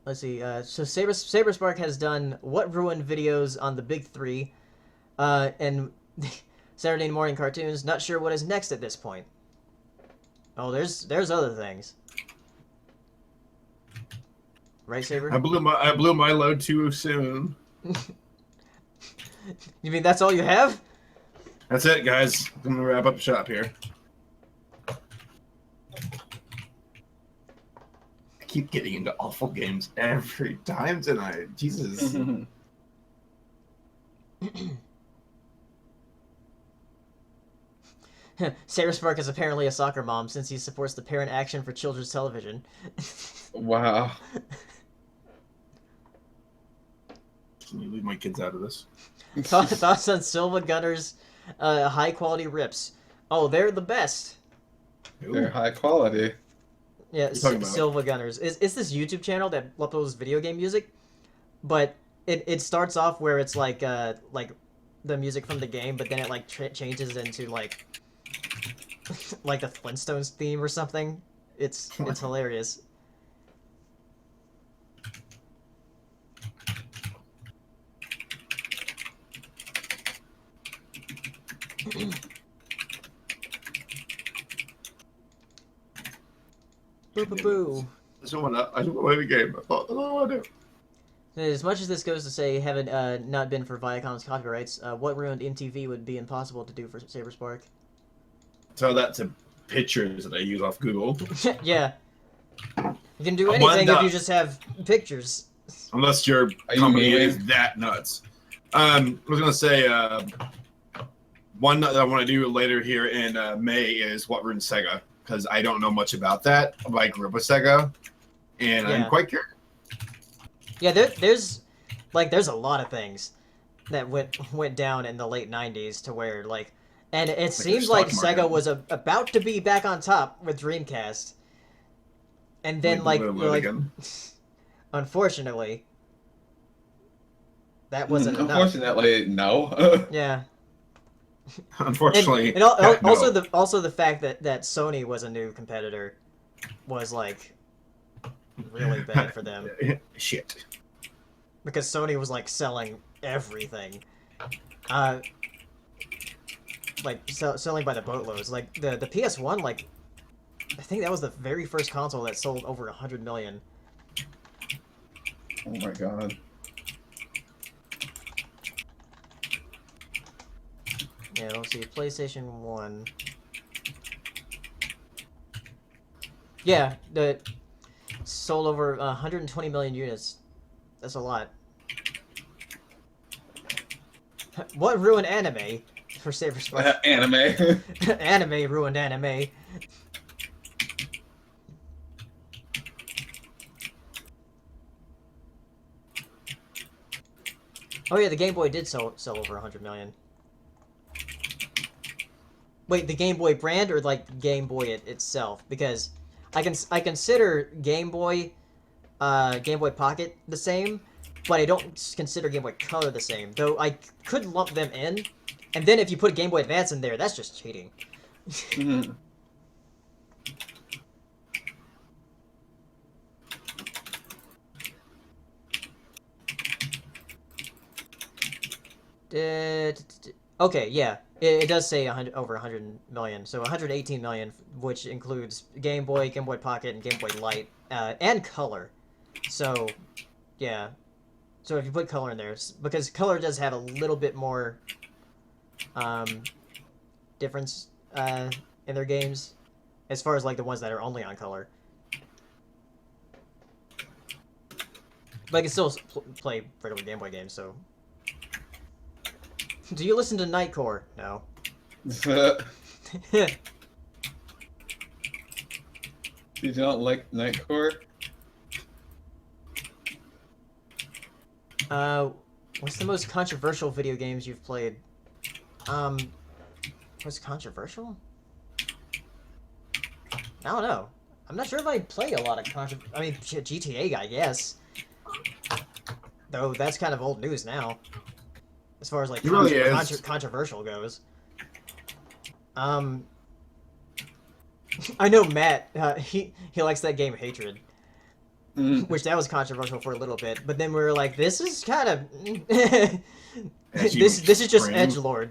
Speaker 1: Let's see, so Saberspark has done What Ruined videos on the Big Three, and Saturday morning cartoons, not sure what is next at this point. Oh, there's other things. Right, Saber?
Speaker 3: I blew my load too soon.
Speaker 1: You mean that's all you have?
Speaker 3: That's it, guys. I'm gonna wrap up shop here. I keep getting into awful games every time tonight. Jesus.
Speaker 1: Saberspark is apparently a soccer mom since he supports the parent action for children's television.
Speaker 2: Wow.
Speaker 3: Can you leave my kids out of this?
Speaker 1: Thoughts on Silva Gunner's high quality rips? Oh, they're the best.
Speaker 2: They're high quality.
Speaker 1: Yeah, Silva Gunners. It's this YouTube channel that uploads video game music, but it starts off where it's like the music from the game, but then it like changes into like like the Flintstones theme or something. It's hilarious. Boo boo boo.
Speaker 3: I just want to play the game. That's all I want to do.
Speaker 1: As much as this goes to say, had it not been for Viacom's copyrights, what ruined MTV would be impossible to do for Saberspark.
Speaker 3: So that's a pictures that I use off Google.
Speaker 1: Yeah. You can do anything if you just have pictures.
Speaker 3: Unless your company is that nuts. I was going to say, one that I want to do later here in May is What Ruined Sega, because I don't know much about that. I grew up with Sega, and I'm quite curious.
Speaker 1: Yeah, there's a lot of things that went down in the late 90s to where, like, and it seems like Sega was about to be back on top with Dreamcast. And then, unfortunately, that wasn't enough.
Speaker 2: Unfortunately, no.
Speaker 1: Yeah.
Speaker 3: Unfortunately,
Speaker 1: and also the fact that Sony was a new competitor was like really bad for them.
Speaker 3: Shit.
Speaker 1: Because Sony was like selling everything, like selling by the boatloads. Like the PS1, like I think that was the very first console that sold over 100 million.
Speaker 2: Oh my god.
Speaker 1: Yeah, let's see. PlayStation 1. Yeah, the sold over 120 million units. That's a lot. What ruined anime for Saberspark?
Speaker 2: Anime.
Speaker 1: Anime ruined anime. Oh yeah, the Game Boy did sell over 100 million. Wait, the Game Boy brand or like Game Boy itself? Because I consider Game Boy Pocket the same, but I don't consider Game Boy Color the same. Though I could lump them in, and then if you put Game Boy Advance in there, that's just cheating.
Speaker 2: Mm-hmm.
Speaker 1: Okay, yeah, it does say over 100 million, so 118 million, which includes Game Boy, Game Boy Pocket, and Game Boy Light, and Color. So, yeah. So if you put Color in there, because Color does have a little bit more difference in their games, as far as like the ones that are only on Color. But I can still play regular Game Boy games, so... Do you listen to Nightcore? No.
Speaker 2: You don't like Nightcore?
Speaker 1: What's the most controversial video games you've played? What's controversial? I don't know. I'm not sure if I play a lot of I mean, GTA, I guess. Though that's kind of old news now, as far as like controversial goes. I know Matt. He likes that game Hatred, which that was controversial for a little bit. But then we were like, this is kind of this is just edgelord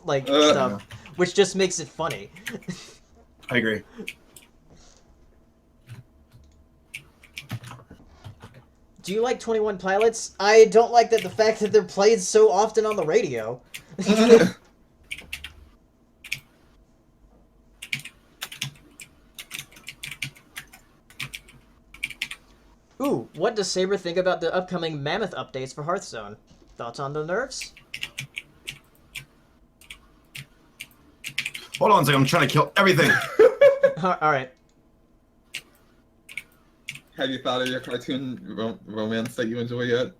Speaker 1: like stuff, which just makes it funny.
Speaker 3: I agree.
Speaker 1: Do you like 21 Pilots? I don't like the fact that they're played so often on the radio. Ooh, what does Saber think about the upcoming Mammoth updates for Hearthstone? Thoughts on the nerfs?
Speaker 3: Hold on a second, I'm trying to kill everything.
Speaker 1: Alright.
Speaker 2: Have you thought of your cartoon romance that you enjoy yet?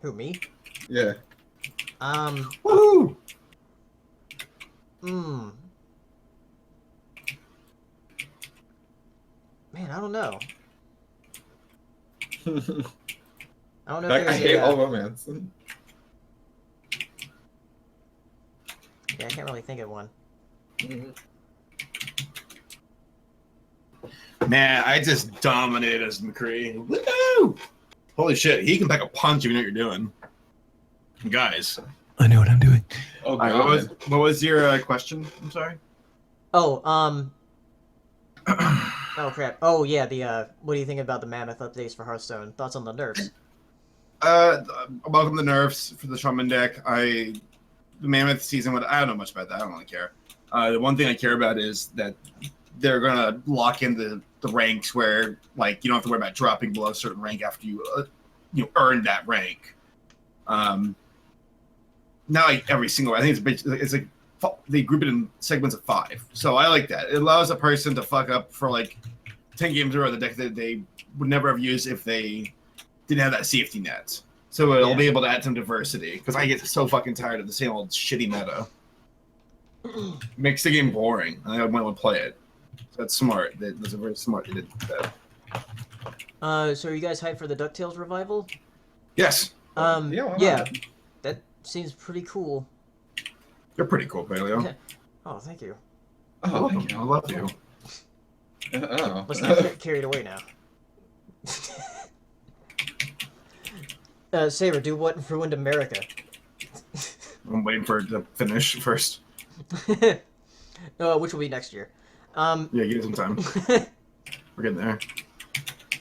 Speaker 1: Who, me?
Speaker 2: Yeah.
Speaker 3: Woohoo!
Speaker 1: Man, I don't know. I don't know if
Speaker 2: I hate all romance.
Speaker 1: Yeah, I can't really think of one.
Speaker 3: Man, I just dominated as McCree. Woo! Holy shit, he can pack a punch if you know what you're doing. Guys.
Speaker 4: I know what I'm doing.
Speaker 2: Oh,
Speaker 3: right, what was your question? I'm sorry.
Speaker 1: Oh, oh crap. Oh yeah, what do you think about the Mammoth updates for Hearthstone? Thoughts on the nerfs?
Speaker 3: Welcome the nerfs for the Shaman deck. The Mammoth season, I don't know much about that. I don't really care. The one thing I care about is that they're gonna lock in the ranks where, like, you don't have to worry about dropping below a certain rank after you earn that rank. Not like every single. I think it's like they group it in segments of 5. So I like that. It allows a person to fuck up for like 10 games in a row the deck that they would never have used if they didn't have that safety net. So it'll be able to add some diversity, because I get so fucking tired of the same old shitty meta. It makes the game boring, and I want to play it. So that's smart. That's a very smart. They did that.
Speaker 1: So are you guys hyped for the DuckTales revival?
Speaker 3: Yes.
Speaker 1: Yeah. That seems pretty cool.
Speaker 3: You're pretty cool, Paleo.
Speaker 1: Oh, thank you.
Speaker 2: Oh, thank you.
Speaker 3: I love you.
Speaker 2: Oh.
Speaker 1: Let's not get carried away now. Saber, do what ruined America?
Speaker 3: I'm waiting for it to finish first.
Speaker 1: Which will be next year.
Speaker 3: Yeah, give it some time. We're getting there.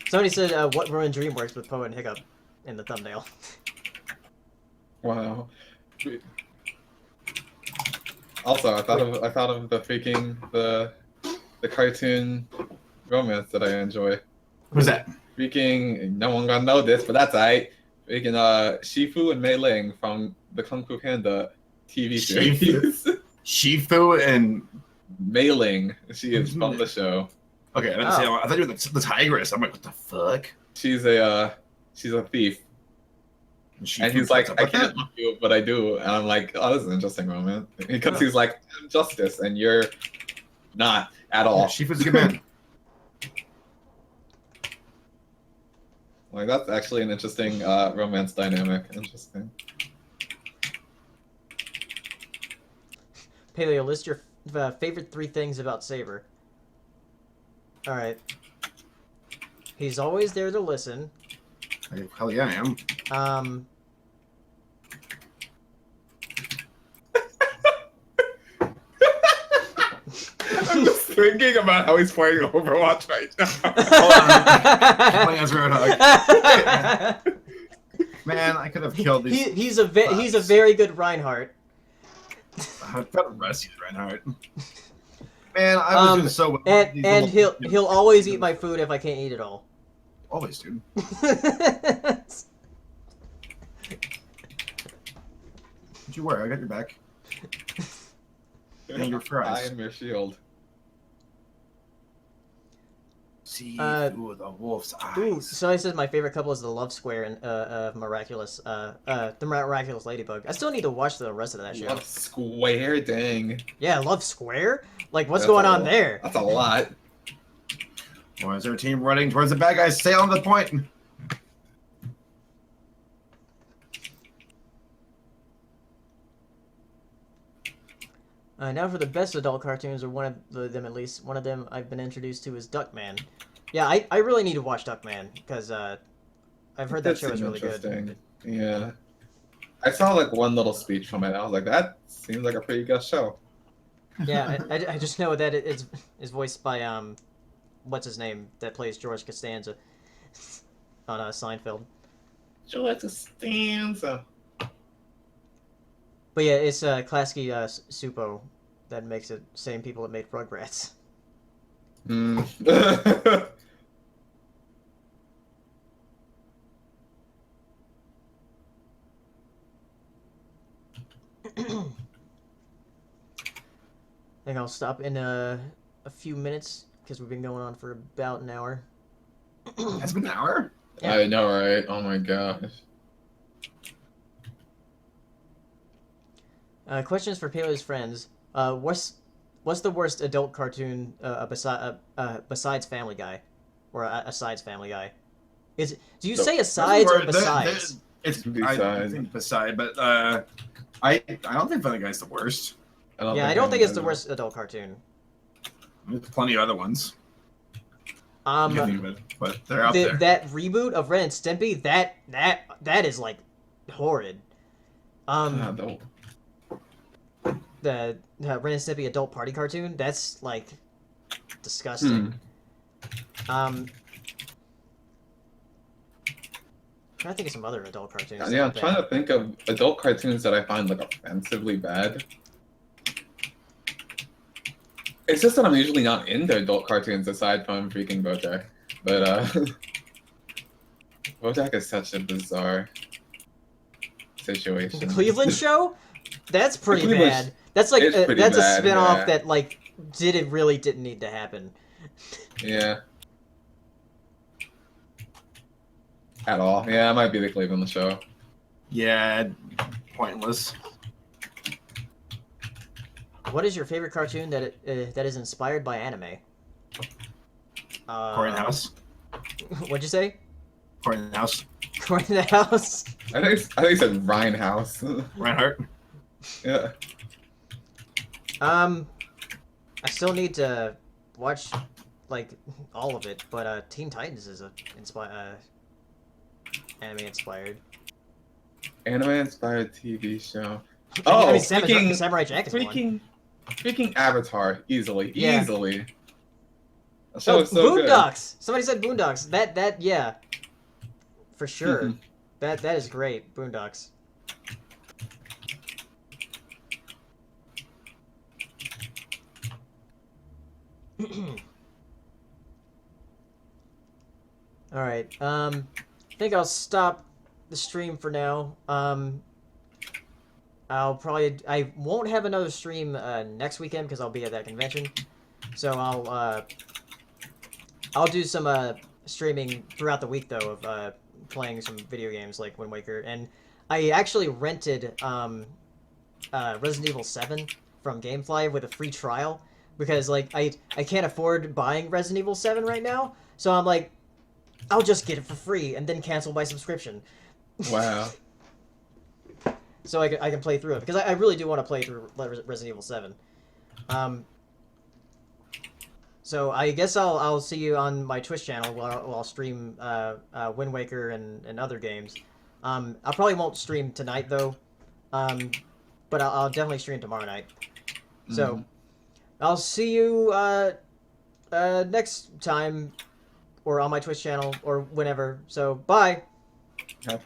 Speaker 1: Somebody said, what ruined DreamWorks with Poe and Hiccup in the thumbnail.
Speaker 2: Wow. Also, I thought of the freaking the cartoon romance that I enjoy.
Speaker 3: Who's that?
Speaker 2: Freaking, no one gonna know this, but that's alright. Freaking Shifu and Mei Ling from the Kung Fu Panda TV series.
Speaker 3: Shifu and
Speaker 2: Mei Ling. She is from the show.
Speaker 3: Okay, I thought you were the tigress. I'm like, what the fuck?
Speaker 2: She's a thief. And he's like, I can't love you, but I do. And I'm like, oh, this is an interesting moment. Because he's like, I'm justice, and you're not at all.
Speaker 3: Yeah, Shifu's a good man.
Speaker 2: Like, that's actually an interesting romance dynamic. Interesting.
Speaker 1: Paleo, list your favorite 3 things about Saber. Alright. He's always there to listen.
Speaker 3: Hell yeah, I am.
Speaker 2: I'm just thinking about how he's playing Overwatch right now.
Speaker 3: Hold on. Playing as Roadhog. Man, I could have killed these.
Speaker 1: He's a very good Reinhardt.
Speaker 3: I've got to rescue Reinhardt. Man, I was doing so well.
Speaker 1: And he'll always eat my food if I can't eat it all.
Speaker 3: Always, dude. you worry. I got your back. And your fries.
Speaker 2: I am your shield.
Speaker 3: See through the wolf's eyes.
Speaker 1: Ooh, somebody says my favorite couple is the love square and of the Miraculous Ladybug. I still need to watch the rest of that show.
Speaker 2: Love square, dang.
Speaker 1: Yeah, Love Square? Like, what's
Speaker 2: That's
Speaker 1: going
Speaker 2: a
Speaker 1: on
Speaker 2: lot.
Speaker 1: there?
Speaker 2: That's a lot.
Speaker 3: Why is our team running towards the bad guys? Stay on the point.
Speaker 1: Now for the best adult cartoons, or one of them at least. One of them I've been introduced to is Duckman. Yeah, I really need to watch Duckman, because I've heard that show is really good.
Speaker 2: Yeah. I saw like one little speech from it. I was like, that seems like a pretty good show.
Speaker 1: Yeah, I just know that it's voiced by, what's his name, that plays George Costanza on Seinfeld.
Speaker 2: George Costanza.
Speaker 1: But yeah, it's Klasky Supo that makes it. Same people that made Rugrats. I think I'll stop in a few minutes because we've been going on for about an hour.
Speaker 3: That's been an hour?
Speaker 1: Yeah.
Speaker 2: I know, right? Oh my gosh.
Speaker 1: Questions for Paleo's friends. What's the worst adult cartoon besides Family Guy, or asides Family Guy? Do you say asides or besides?
Speaker 3: It's
Speaker 2: Besides.
Speaker 3: I think beside, but I don't think Funny Guy's the worst.
Speaker 1: I don't think it's the worst adult cartoon.
Speaker 3: There's plenty of other ones. But they're out there.
Speaker 1: That reboot of Ren and Stimpy, that is like horrid. The Ren and Stimpy adult party cartoon, that's like disgusting. Trying to think of some other adult cartoons.
Speaker 2: Yeah, I'm trying to think of adult cartoons that I find like offensively bad. It's just that I'm usually not into adult cartoons aside from freaking BoJack. But BoJack is such a bizarre situation.
Speaker 1: The Cleveland Show? That's pretty
Speaker 2: Cleveland
Speaker 1: bad. That's like
Speaker 2: it's pretty
Speaker 1: that's
Speaker 2: bad,
Speaker 1: a spin-off
Speaker 2: yeah.
Speaker 1: that like really didn't need to happen.
Speaker 2: Yeah. At all. Yeah, it might be the Cleveland Show.
Speaker 3: Yeah, pointless.
Speaker 1: What is your favorite cartoon that is inspired by anime?
Speaker 3: Corey in the House.
Speaker 1: What'd you say?
Speaker 3: Corey in the House.
Speaker 1: Corey in the House.
Speaker 2: I think it's a Ryan House.
Speaker 3: Reinhardt.
Speaker 2: Yeah.
Speaker 1: I still need to watch like all of it, but Teen Titans is anime inspired.
Speaker 2: Anime inspired TV show.
Speaker 1: I mean,
Speaker 2: speaking
Speaker 1: Samurai Jack is one.
Speaker 2: Speaking Avatar, easily.
Speaker 1: Yeah.
Speaker 2: Easily. That show is so
Speaker 1: Boondocks. Somebody said Boondocks. That yeah. For sure. That is great. Boondocks. All right. I think I'll stop the stream for now. I won't have another stream next weekend because I'll be at that convention. So I'll do some streaming throughout the week though of playing some video games like Wind Waker, and I actually rented Resident Evil 7 from GameFly with a free trial because like I can't afford buying Resident Evil 7 right now, so I'm like, I'll just get it for free and then cancel my subscription.
Speaker 2: Wow.
Speaker 1: So I can play through it because I really do want to play through Resident Evil 7. So I guess I'll see you on my Twitch channel where I'll stream Wind Waker and other games. I probably won't stream tonight though, but I'll definitely stream tomorrow night. So I'll see you next time, or on my Twitch channel, or whenever. So bye.
Speaker 2: Have fun.